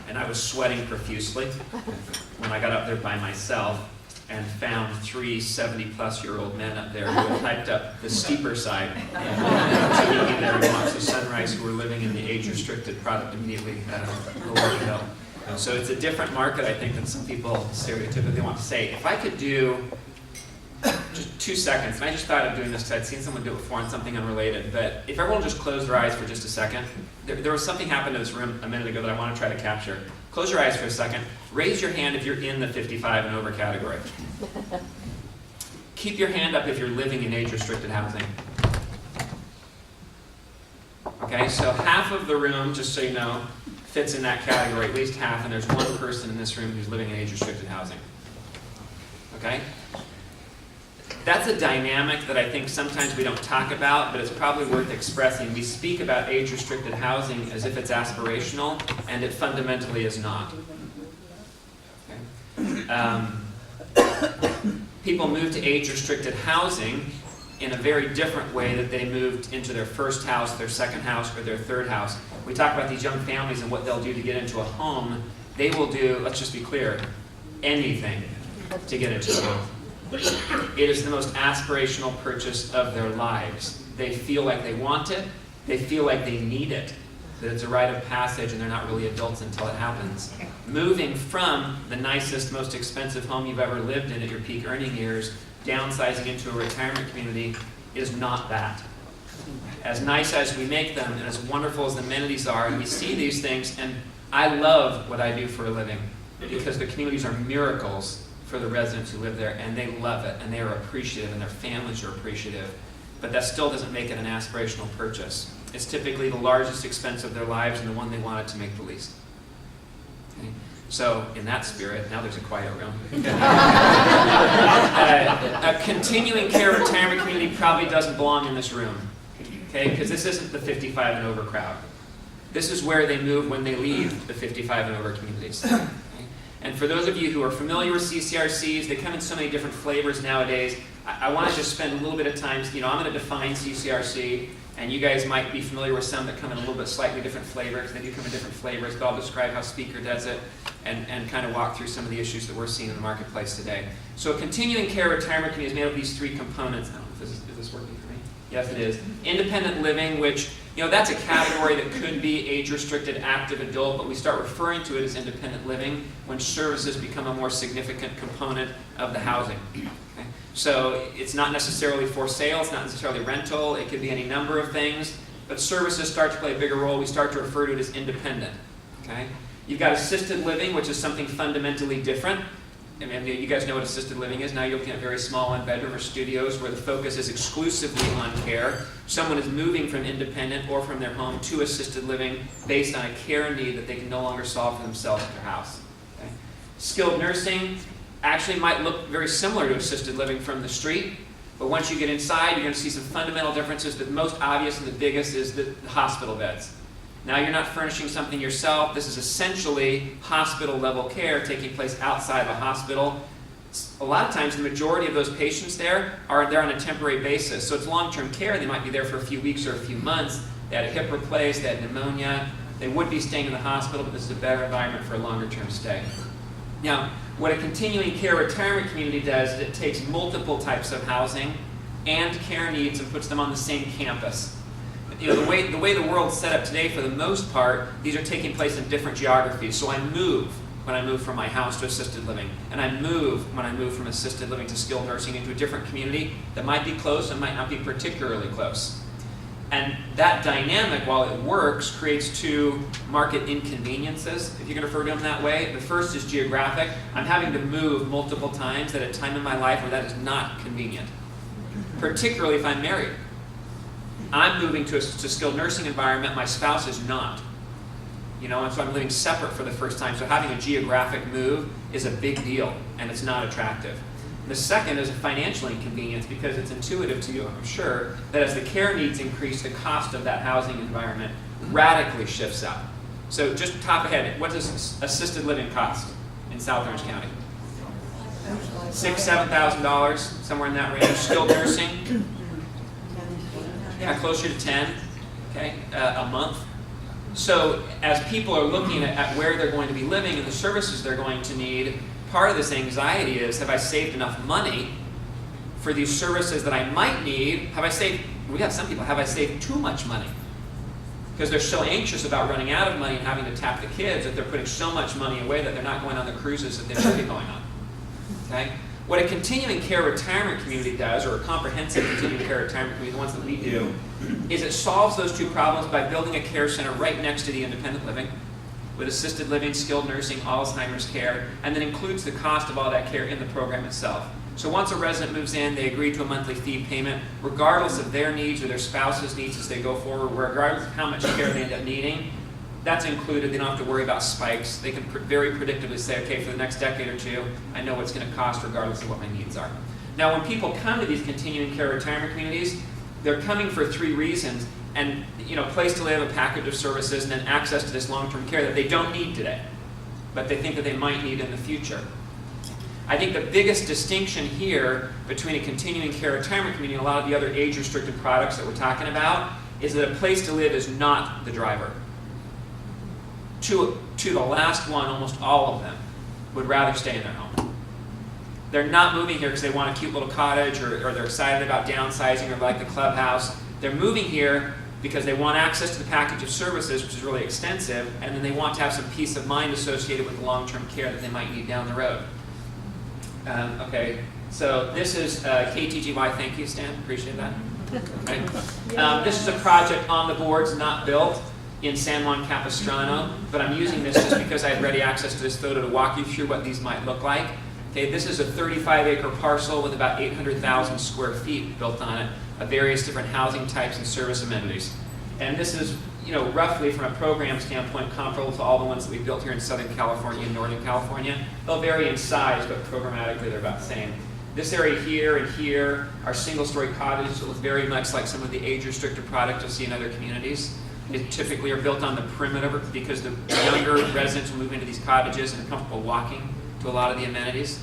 And I was sweating profusely when I got up there by myself and found 3 70-plus-year-old men up there who had hiked up the steeper side and there to watch the sunrise, who were living in the age-restricted product immediately below the hill. So it's a different market, I think, than some people stereotypically want to say. If I could do just 2 seconds, and I just thought of doing this because I'd seen someone do it before on something unrelated, but if everyone just closed their eyes for just a second, there was something happened in this room a minute ago that I want to try to capture. Close your eyes for a second. Raise your hand if you're in the 55 and over category. Keep your hand up if you're living in age-restricted housing. Okay, so half of the room, just so you know, fits in that category, at least half, and there's one person in this room who's living in age-restricted housing. Okay? That's a dynamic that I think sometimes we don't talk about, but it's probably worth expressing. We speak about age-restricted housing as if it's aspirational, and it fundamentally is not. Okay? People move to age-restricted housing in a very different way that they moved into their first house, their second house, or their third house. We talk about these young families and what they'll do to get into a home. They will do, let's just be clear, anything to get into a home. It is the most aspirational purchase of their lives. They feel like they want it. They feel like they need it. That it's a rite of passage and they're not really adults until it happens. Moving from the nicest, most expensive home you've ever lived in at your peak earning years, downsizing into a retirement community, is not that. As nice as we make them and as wonderful as the amenities are, and we see these things, and I love what I do for a living because the communities are miracles for the residents who live there, and they love it, and they are appreciative, and their families are appreciative. But that still doesn't make it an aspirational purchase. It's typically the largest expense of their lives and the one they wanted to make the least. Okay? So, in that spirit, now there's a quiet room. A continuing care retirement community probably doesn't belong in this room, okay? Because this isn't the 55 and over crowd. This is where they move when they leave the 55 and over communities. Okay? And for those of you who are familiar with CCRCs, they come in so many different flavors nowadays. I want to just spend a little bit of time, I'm going to define CCRC, and you guys might be familiar with some that come in a little bit slightly different flavors. They do come in different flavors, but I'll describe how Speiker does it and kind of walk through some of the issues that we're seeing in the marketplace today. So a continuing care retirement community is made up of these three components. I don't know if is this working for me? Yes, it is. Independent living, which, that's a category that could be age-restricted active adult, but we start referring to it as independent living when services become a more significant component of the housing. Okay? So it's not necessarily for sale, it's not necessarily rental, it could be any number of things, but services start to play a bigger role. We start to refer to it as independent. Okay? You've got assisted living, which is something fundamentally different. I mean, you guys know what assisted living is. Now you're looking at very small one-bedroom or studios where the focus is exclusively on care. Someone is moving from independent or from their home to assisted living based on a care need that they can no longer solve for themselves at their house. Okay? Skilled nursing actually might look very similar to assisted living from the street, but once you get inside, you're going to see some fundamental differences. The most obvious and the biggest is the hospital beds. Now you're not furnishing something yourself. This is essentially hospital-level care taking place outside of a hospital. A lot of times the majority of those patients there are there on a temporary basis. So it's long-term care. They might be there for a few weeks or a few months. They had a hip replaced, they had pneumonia. They would be staying in the hospital, but this is a better environment for a longer-term stay. Now, what a continuing care retirement community does is it takes multiple types of housing and care needs and puts them on the same campus. The way the world's set up today, for the most part, these are taking place in different geographies. So I move when I move from my house to assisted living, and I move when I move from assisted living to skilled nursing into a different community that might be close and might not be particularly close. And that dynamic, while it works, creates two market inconveniences, if you can refer to them that way. The first is geographic. I'm having to move multiple times at a time in my life where that is not convenient, particularly if I'm married. I'm moving to a skilled nursing environment, my spouse is not. And so I'm living separate for the first time. So having a geographic move is a big deal, and it's not attractive. The second is a financial inconvenience because it's intuitive to you, I'm sure, that as the care needs increase, the cost of that housing environment radically shifts up. So just top ahead, what does assisted living cost in South Orange County? $6,000, $7,000, somewhere in that range. Skilled nursing? Yeah, closer to 10, okay, a month. So as people are looking at where they're going to be living and the services they're going to need, part of this anxiety is, have I saved enough money for these services that I might need? We have some people, have I saved too much money? Because they're so anxious about running out of money and having to tap the kids that they're putting so much money away that they're not going on the cruises that they should be going on. Okay? What a continuing care retirement community does, or a comprehensive continuing care retirement community, the ones that we do, is it solves those two problems by building a care center right next to the independent living with assisted living, skilled nursing, Alzheimer's care, and then includes the cost of all that care in the program itself. So once a resident moves in, they agree to a monthly fee payment, regardless of their needs or their spouse's needs as they go forward, regardless of how much care they end up needing. That's included. They don't have to worry about spikes. They can very predictably say, okay, for the next decade or two, I know what's going to cost regardless of what my needs are. Now, when people come to these continuing care retirement communities, they're coming for three reasons. And, place to live, a package of services, and then access to this long-term care that they don't need today, but they think that they might need in the future. I think the biggest distinction here between a continuing care retirement community and a lot of the other age-restricted products that we're talking about is that a place to live is not the driver. To the last one, almost all of them would rather stay in their home. They're not moving here because they want a cute little cottage or they're excited about downsizing or like the clubhouse. They're moving here because they want access to the package of services, which is really extensive, and then they want to have some peace of mind associated with the long-term care that they might need down the road. Okay, so this is KTGY. Thank you, Stan. Appreciate that. Right. This is a project on the boards, not built, in San Juan Capistrano, but I'm using this just because I had ready access to this photo to walk you through what these might look like. Okay, this is a 35-acre parcel with about 800,000 square feet built on it, of various different housing types and service amenities. And this is, roughly from a program standpoint, comparable to all the ones that we built here in Southern California and Northern California. They'll vary in size, but programmatically they're about the same. This area here and here are single-story cottages that look very much like some of the age-restricted products you'll see in other communities. typically are built on the perimeter because the younger residents will move into these cottages and are comfortable walking to a lot of the amenities.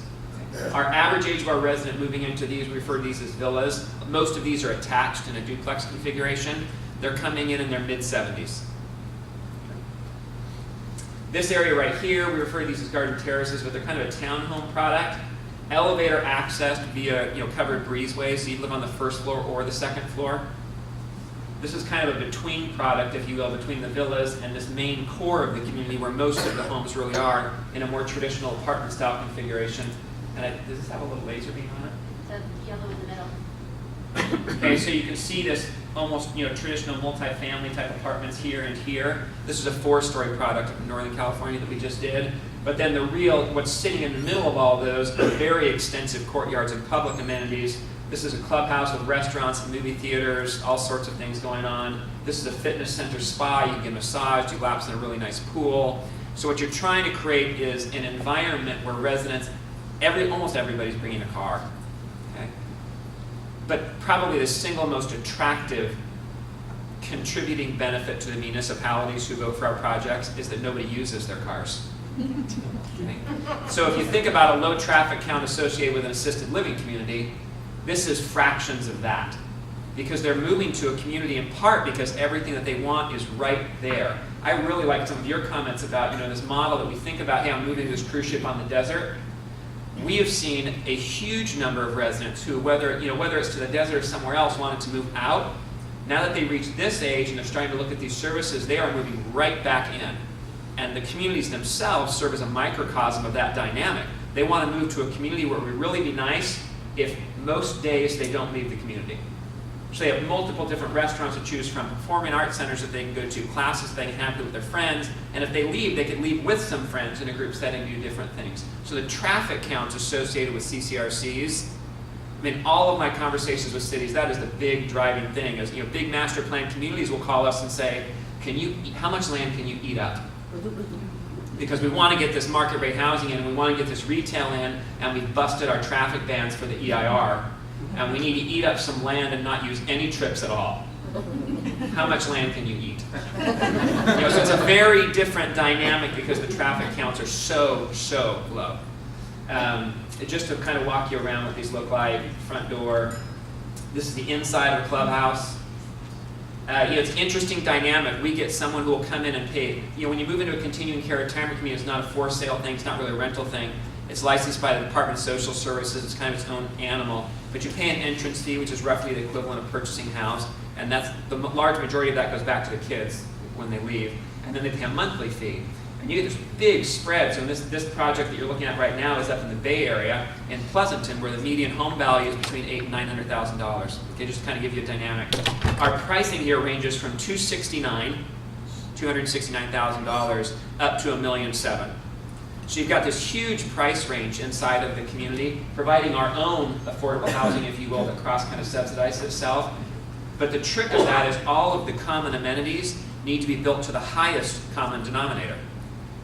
Our average age of our resident moving into these, we refer to these as villas. Most of these are attached in a duplex configuration. They're coming in their mid-70s. This area right here, we refer to these as garden terraces, but they're kind of a townhome product. Elevator accessed via covered breezeways, so you live on the first floor or the second floor. This is kind of a between product, if you will, between the villas and this main core of the community where most of the homes really are in a more traditional apartment style configuration. And does this have a little laser beam on it? The yellow in the middle. Okay, so you can see this almost traditional multi-family type apartments here and here. This is a 4-story product in Northern California that we just did. But then what's sitting in the middle of all those are very extensive courtyards and public amenities. This is a clubhouse with restaurants and movie theaters, all sorts of things going on. This is a fitness center spa. You can get a massage, do laps in a really nice pool. So what you're trying to create is an environment where residents, almost everybody's bringing a car. Okay? But probably the single most attractive contributing benefit to the municipalities who vote for our projects is that nobody uses their cars. Okay? So if you think about a low traffic count associated with an assisted living community, this is fractions of that. Because they're moving to a community in part because everything that they want is right there. I really like some of your comments about this model that we think about, hey, I'm moving to this cruise ship on the desert. We have seen a huge number of residents who, whether it's to the desert or somewhere else, wanted to move out. Now that they reach this age and they're starting to look at these services, they are moving right back in. And the communities themselves serve as a microcosm of that dynamic. They want to move to a community where it would really be nice if most days they don't leave the community. So they have multiple different restaurants to choose from, performing arts centers that they can go to, classes that they can have with their friends, and if they leave, they can leave with some friends in a group setting and do different things. So the traffic counts associated with CCRCs, all of my conversations with cities, that is the big driving thing. Is big master plan communities will call us and say, how much land can you eat up? Because we want to get this market rate housing in, and we want to get this retail in, and we've busted our traffic bans for the EIR. And we need to eat up some land and not use any trips at all. How much land can you eat? So it's a very different dynamic because the traffic counts are so low. Just to kind of walk you around what these look like, front door. This is the inside of a clubhouse. It's an interesting dynamic. We get someone who will come in and pay. When you move into a continuing care retirement community, it's not a for sale thing. It's not really a rental thing. It's licensed by the Department of Social Services. It's kind of its own animal. But you pay an entrance fee, which is roughly the equivalent of purchasing a house. And that's the large majority of that goes back to the kids when they leave. And then they pay a monthly fee. And you get this big spread. So this project that you're looking at right now is up in the Bay Area in Pleasanton, where the median home value is between $800,000 and $900,000. Okay, just to kind of give you a dynamic. Our pricing here ranges from $269,000 up to $1.7 million. So you've got this huge price range inside of the community, providing our own affordable housing, if you will, that cross kind of subsidizes itself. But the trick of that is all of the common amenities need to be built to the highest common denominator.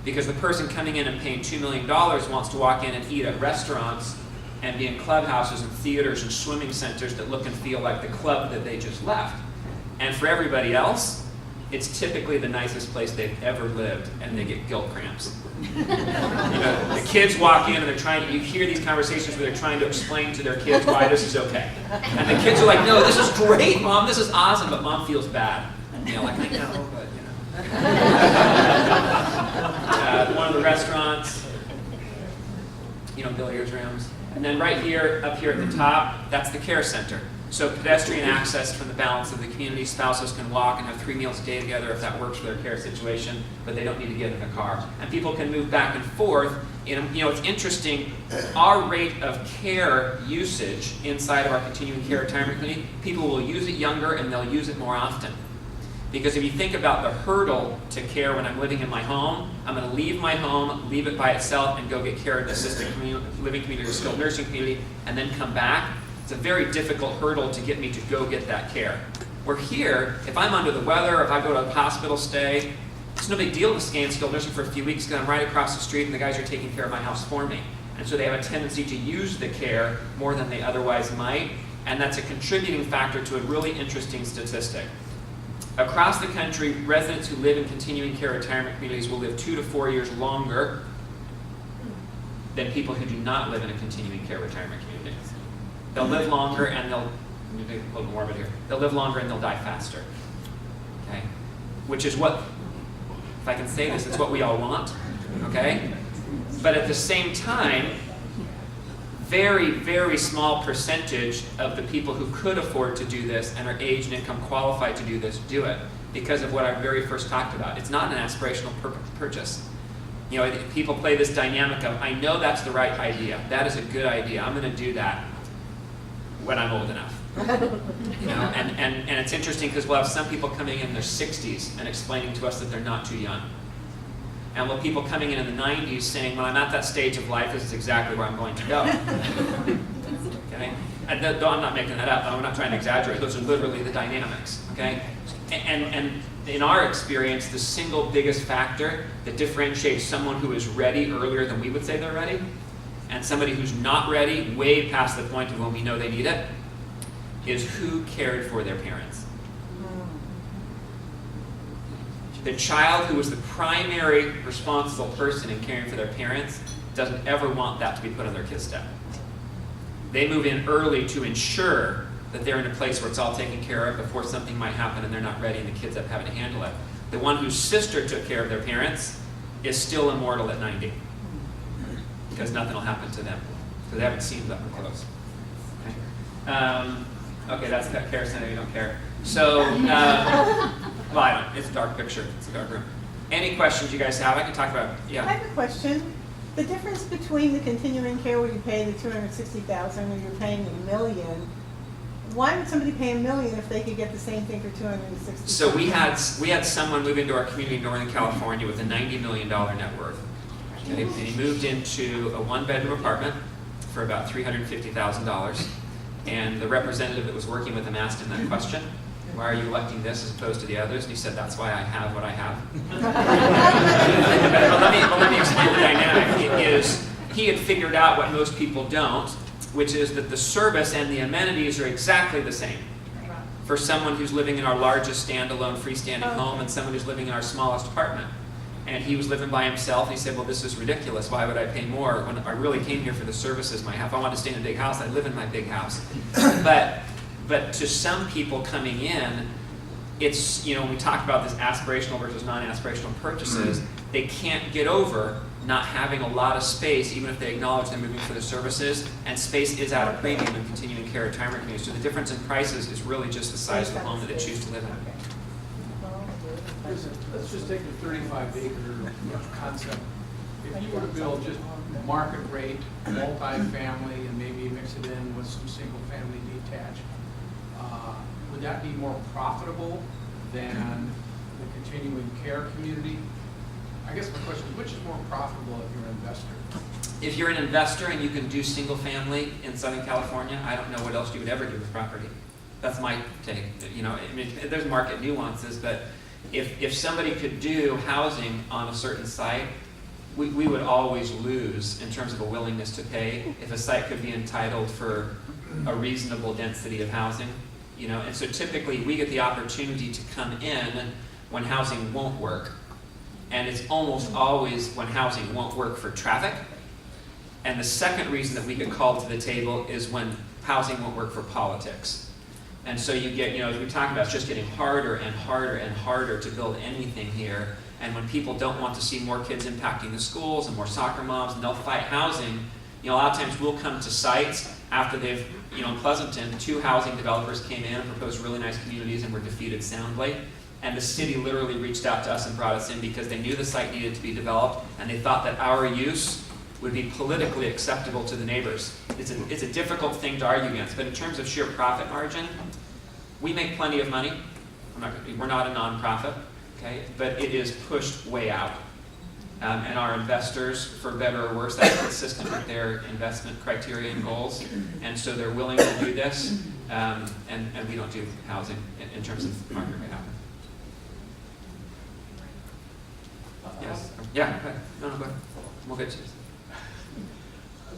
Because the person coming in and paying $2 million wants to walk in and eat at restaurants and be in clubhouses and theaters and swimming centers that look and feel like the club that they just left. And for everybody else, it's typically the nicest place they've ever lived, and they get guilt cramps. The kids walk in and you hear these conversations where they're trying to explain to their kids why this is okay. And the kids are like, no, this is great, Mom, this is awesome, but Mom feels bad. And I know, but one of the restaurants, billiards rooms. And then right here, up here at the top, that's the care center. So pedestrian access from the balance of the community. Spouses can walk and have 3 meals a day together if that works for their care situation, but they don't need to get in a car. And people can move back and forth. It's interesting, our rate of care usage inside of our continuing care retirement community, people will use it younger and they'll use it more often. Because if you think about the hurdle to care when I'm living in my home, I'm going to leave my home, leave it by itself, and go get care in an assisted living community or skilled nursing community, and then come back. It's a very difficult hurdle to get me to go get that care. Where here, if I'm under the weather, or if I go to a hospital stay, it's no big deal to stay in skilled nursing for a few weeks because I'm right across the street and the guys are taking care of my house for me. And so they have a tendency to use the care more than they otherwise might, and that's a contributing factor to a really interesting statistic. Across the country, residents who live in continuing care retirement communities will live 2 to 4 years longer than people who do not live in a continuing care retirement community. They'll live longer and they'll, let me make a little more of it here. They'll live longer and they'll die faster. Okay? Which is what, if I can say this, it's what we all want. Okay? But at the same time, very, very small percentage of the people who could afford to do this and are age and income qualified to do this do it because of what I very first talked about. It's not an aspirational purchase. You know, people play this dynamic of, I know that's the right idea. That is a good idea. I'm going to do that when I'm old enough. You know, and it's interesting because we'll have some people coming in their 60s and explaining to us that they're not too young. And we'll have people coming in the 90s saying, when I'm at that stage of life, this is exactly where I'm going to go. Okay? And though I'm not making that up, I'm not trying to exaggerate. Those are literally the dynamics. Okay? And in our experience, the single biggest factor that differentiates someone who is ready earlier than we would say they're ready, and somebody who's not ready way past the point of when we know they need it, is who cared for their parents. The child who was the primary responsible person in caring for their parents doesn't ever want that to be put on their kid's step. They move in early to ensure that they're in a place where it's all taken care of before something might happen and they're not ready and the kid's up having to handle it. The one whose sister took care of their parents is still immortal at 90 because nothing will happen to them because they haven't seen them up close. Okay, okay, that's that care center, you don't care. So, well, I don't, it's a dark picture, it's a dark room. Any questions you guys have? I can talk about, yeah. I have a question. The difference between the continuing care where you pay the $260,000 and you're paying $1 million, why would somebody pay $1 million if they could get the same thing for $260,000? So we had someone move into our community in Northern California with a $90 million net worth. Okay? And he moved into a 1-bedroom apartment for about $350,000. And the representative that was working with him asked him that question. Why are you electing this as opposed to the others? And he said, that's why I have what I have. but let me explain the dynamic. He had figured out what most people don't, which is that the service and the amenities are exactly the same for someone who's living in our largest standalone freestanding home and someone who's living in our smallest apartment. And he was living by himself, and he said, well, this is ridiculous. Why would I pay more when I really came here for the services? If I want to stay in a big house, I live in my big house. But to some people coming in, it's, you know, when we talk about this aspirational versus non-aspirational purchases, they can't get over not having a lot of space, even if they acknowledge they're moving for the services, and space is at a premium in continuing care retirement communities. So the difference in prices is really just the size of the home that they choose to live in. Let's just take the 35-acre concept. If you were to build just market rate, multi-family, and maybe mix it in with some single-family detached, would that be more profitable than the continuing care community? I guess my question is, which is more profitable if you're an investor? If you're an investor and you can do single family in Southern California, I don't know what else you would ever do with property. That's my take. You know, I mean, there's market nuances, but if somebody could do housing on a certain site, we would always lose in terms of a willingness to pay if a site could be entitled for a reasonable density of housing. You know, and so typically we get the opportunity to come in when housing won't work. And it's almost always when housing won't work for traffic. And the second reason that we get called to the table is when housing won't work for politics. And so you get, you know, as we talk about, it's just getting harder and harder and harder to build anything here. And when people don't want to see more kids impacting the schools and more soccer moms, and they'll fight housing, you know, a lot of times we'll come to sites after they've, you know, in Pleasanton, 2 housing developers came in and proposed really nice communities and were defeated soundly. And the city literally reached out to us and brought us in because they knew the site needed to be developed, and they thought that our use would be politically acceptable to the neighbors. It's a difficult thing to argue against, but in terms of sheer profit margin, we make plenty of money. We're not a nonprofit, okay? But it is pushed way out. And our investors, for better or worse, that's consistent with their investment criteria and goals. And so they're willing to do this, and we don't do housing in terms of market rate housing. Yes. Yeah. No, go ahead. We'll get to this.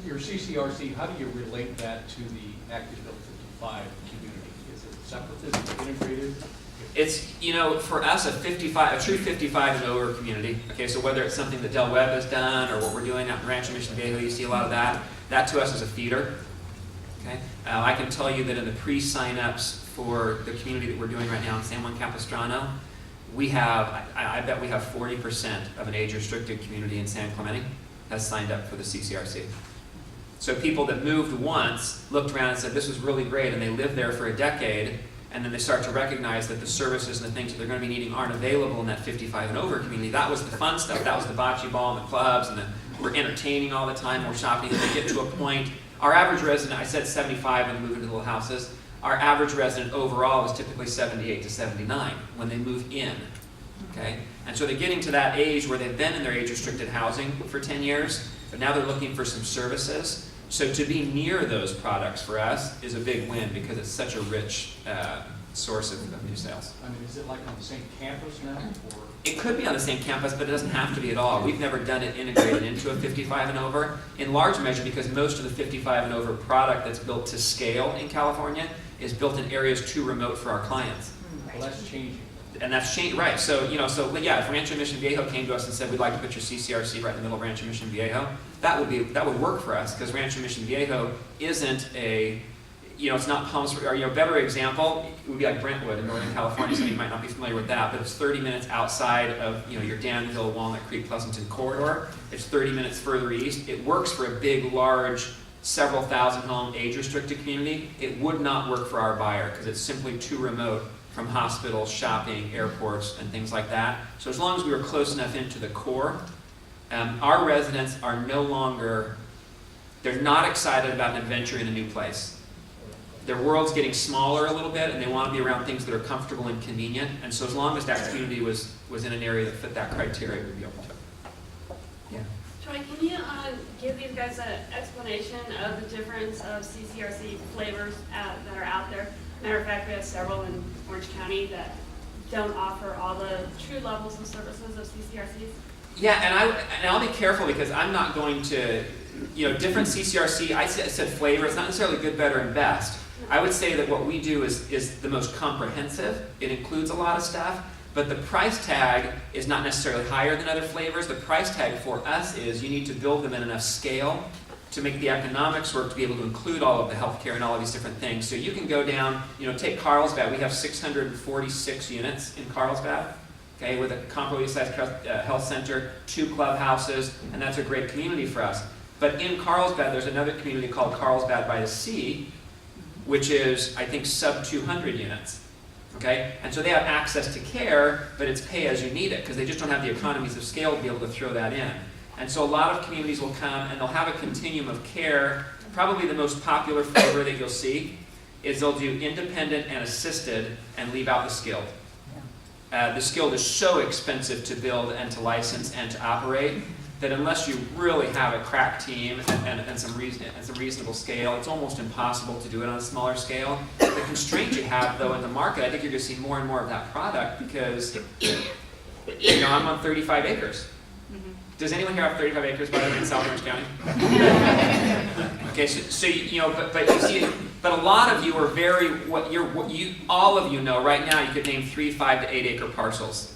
Your CCRC, how do you relate that to the Active Bill 55 community? Is it separate? Is it integrated? It's, for us, a true 55 and over community. Okay, so whether it's something that Del Webb has done or what we're doing out in Rancho Mission Viejo, you see a lot of that. That to us is a feeder. Okay, I can tell you that in the pre-sign-ups for the community that we're doing right now in San Juan Capistrano, we have, I bet we have 40% of an age-restricted community in San Clemente has signed up for the CCRC. So people that moved once looked around and said, this was really great, and they lived there for a decade, and then they start to recognize that the services and the things that they're going to be needing aren't available in that 55 and over community. That was the fun stuff. That was the bocce ball and the clubs, and we're entertaining all the time, we're shopping, and they get to a point. Our average resident, I said 75 when they move into little houses, our average resident overall is typically 78 to 79 when they move in. Okay? And so they're getting to that age where they've been in their age-restricted housing for 10 years, but now they're looking for some services. So to be near those products for us is a big win because it's such a rich source of new sales. I mean, is it like on the same campus now, or? It could be on the same campus, but it doesn't have to be at all. We've never done it integrated into a 55 and over, in large measure because most of the 55 and over product that's built to scale in California is built in areas too remote for our clients. Well, that's changing. And that's changed, right? So, if Rancho Mission Viejo came to us and said, we'd like to put your CCRC right in the middle of Rancho Mission Viejo, that would work for us because Rancho Mission Viejo isn't it's not Palm Springs, or better example would be like Brentwood in Northern California. Some of you might not be familiar with that, but it's 30 minutes outside of your Danville, Walnut Creek, Pleasanton corridor. It's 30 minutes further east. It works for a big, large, several thousand home age-restricted community. It would not work for our buyer because it's simply too remote from hospitals, shopping, airports, and things like that. So as long as we were close enough into the core, our residents are no longer, they're not excited about an adventure in a new place. Their world's getting smaller a little bit, and they want to be around things that are comfortable and convenient. And so as long as that community was in an area that fit that criteria, we'd be open to it. Yeah. Troy, can you give these guys an explanation of the difference of CCRC flavors that are out there? Matter of fact, we have several in Orange County that don't offer all the true levels of services of CCRCs. Yeah, and I'll be careful because I'm not going to, different CCRC, I said flavor, it's not necessarily good, better, and best. I would say that what we do is the most comprehensive. It includes a lot of stuff, but the price tag is not necessarily higher than other flavors. The price tag for us is you need to build them in enough scale to make the economics work to be able to include all of the healthcare and all of these different things. So you can go down, take Carlsbad. We have 646 units in Carlsbad, okay, with a comparably sized health center, 2 clubhouses, and that's a great community for us. But in Carlsbad, there's another community called Carlsbad by the Sea, which is, I think, sub 200 units. Okay? And so they have access to care, but it's pay as you need it, because they just don't have the economies of scale to be able to throw that in. And so a lot of communities will come and they'll have a continuum of care. Probably the most popular flavor that you'll see is they'll do independent and assisted and leave out the skilled. The skilled is so expensive to build and to license and to operate that unless you really have a crack team and some reasonable scale, it's almost impossible to do it on a smaller scale. The constraint you have, though, in the market, I think you're going to see more and more of that product because, I'm on 35 acres. Does anyone here have 35 acres, by the way, in South Orange County? Okay, but a lot of you are all of you know right now you could name 3 5 to 8 acre parcels.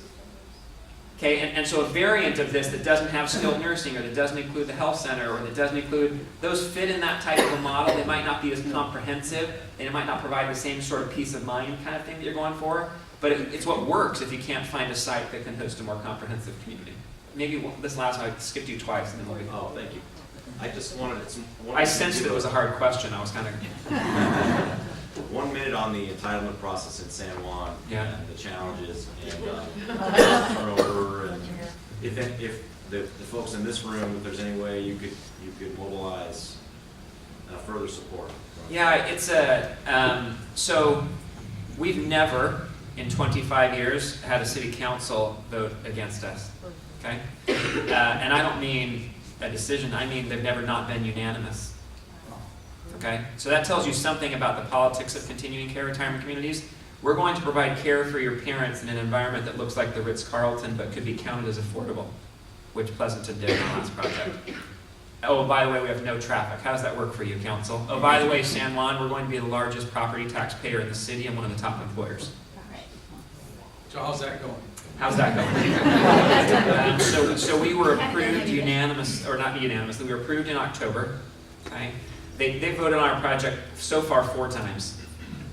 Okay, and so a variant of this that doesn't have skilled nursing or that doesn't include the health center or that doesn't include, those fit in that type of a model. They might not be as comprehensive and it might not provide the same sort of peace of mind kind of thing that you're going for, but it's what works if you can't find a site that can host a more comprehensive community. Maybe this last one I skipped you twice and then we'll be. Oh, thank you. I just wanted I sensed it was a hard question. I was kind of. 1 minute on the entitlement process in San Juan and the challenges and turnover, and if the folks in this room, if there's any way you could mobilize further support. Yeah, it's so we've never in 25 years had a city council vote against us. Okay, and I don't mean a decision. I mean they've never not been unanimous. Okay, so that tells you something about the politics of continuing care retirement communities. We're going to provide care for your parents in an environment that looks like the Ritz-Carlton but could be counted as affordable, which Pleasanton did in the last project. Oh, by the way, we have no traffic. How does that work for you, council? Oh, by the way, San Juan, we're going to be the largest property tax payer in the city and one of the top employers. So how's that going? How's that going? So we were approved unanimous, or not unanimously, we were approved in October, okay? They voted on our project so far 4 times,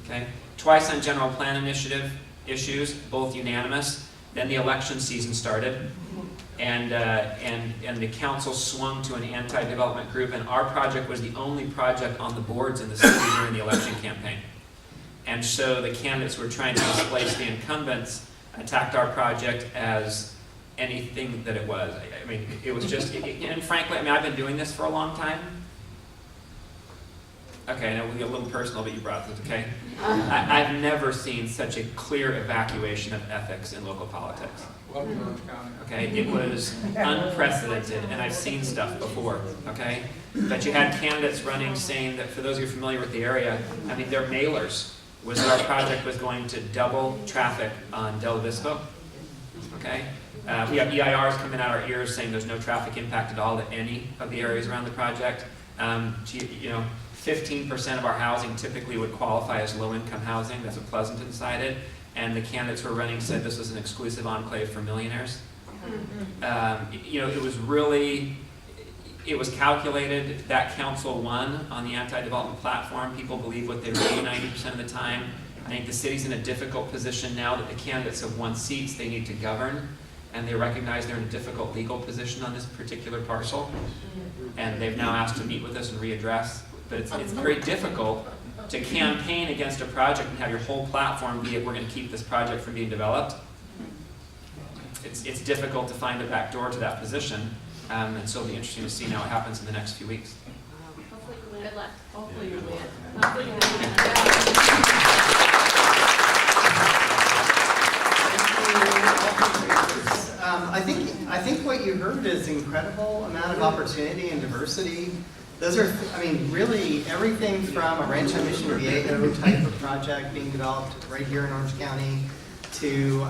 okay? Twice on general plan initiative issues, both unanimous. Then the election season started, and the council swung to an anti-development group, and our project was the only project on the boards in the city during the election campaign. And so the candidates who were trying to displace the incumbents attacked our project as anything that it was. I mean, it was just, and frankly, I mean, I've been doing this for a long time. Okay, I know we get a little personal, but you brought this, okay? I've never seen such a clear evacuation of ethics in local politics. Welcome to Orange County. Okay, it was unprecedented, and I've seen stuff before, okay? But you had candidates running saying that, for those of you familiar with the area, I mean, their mailers was that our project was going to double traffic on Del Obispo, okay? We have EIRs coming out our ears saying there's no traffic impact at all to any of the areas around the project. 15% of our housing typically would qualify as low-income housing. That's what Pleasanton decided. And the candidates who were running said this was an exclusive enclave for millionaires. It was really, it was calculated. That council won on the anti-development platform. People believe what they say 90% of the time. I think the city's in a difficult position now that the candidates have won seats. They need to govern, and they recognize they're in a difficult legal position on this particular parcel. And they've now asked to meet with us and readdress. But it's very difficult to campaign against a project and have your whole platform be we're going to keep this project from being developed. It's difficult to find a back door to that position, and so it'll be interesting to see now what happens in the next few weeks. Hopefully you win. Good luck. Hopefully you win. Hopefully you win. I think what you heard is incredible amount of opportunity and diversity. Those are, I mean, really everything from a Rancho Mission Viejo type of project being developed right here in Orange County to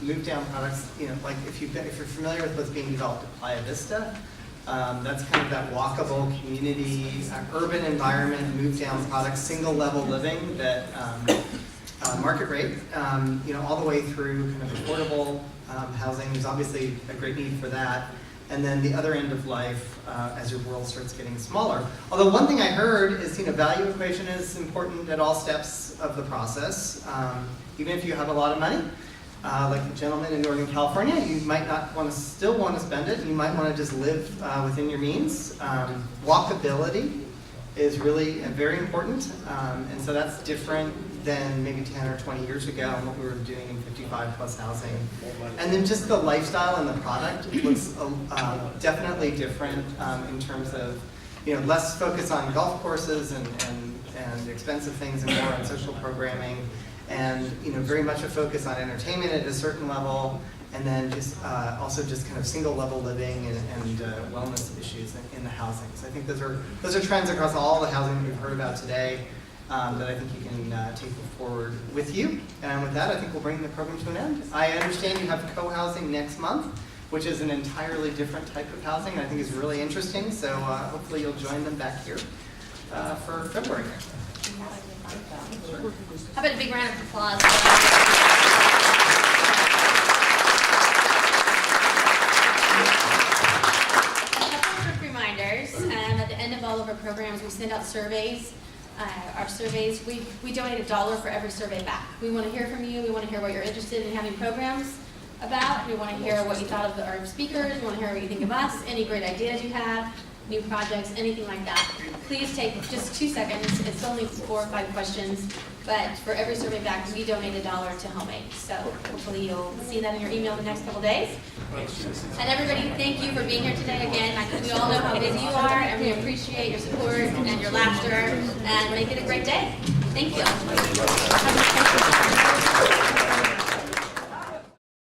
move down products. Like if you're familiar with what's being developed at Playa Vista, that's kind of that walkable community, urban environment, move down products, single level living that market rate, all the way through kind of affordable housing. There's obviously a great need for that. And then the other end of life as your world starts getting smaller. Although one thing I heard is, value equation is important at all steps of the process. Even if you have a lot of money, like the gentleman in Northern California, you might not still want to spend it. You might want to just live within your means. Walkability is really very important. And so that's different than maybe 10 or 20 years ago and what we were doing in 55 plus housing. And then just the lifestyle and the product looks definitely different in terms of, less focus on golf courses and expensive things and more on social programming, and very much a focus on entertainment at a certain level, and then just also just kind of single level living and wellness issues in the housing. So I think those are trends across all the housing that we've heard about today. That I think you can take forward with you. And with that, I think we'll bring the program to an end. I understand you have co-housing next month, which is an entirely different type of housing. I think is really interesting. So hopefully you'll join them back here for February. How about a big round of applause? A couple of quick reminders. At the end of all of our programs, we send out surveys. Our surveys, we donate $1 for every survey back. We want to hear from you. We want to hear what you're interested in having programs about. We want to hear what you thought of our speakers. We want to hear what you think of us, any great ideas you have, new projects, anything like that. Please take just 2 seconds. It's only 4 or 5 questions, but for every survey back, we donate $1 to HomeAid. So hopefully you'll see that in your email the next couple days. And everybody, thank you for being here today again. I think we all know how busy you are, and we appreciate your support and your laughter, and make it a great day. Thank you.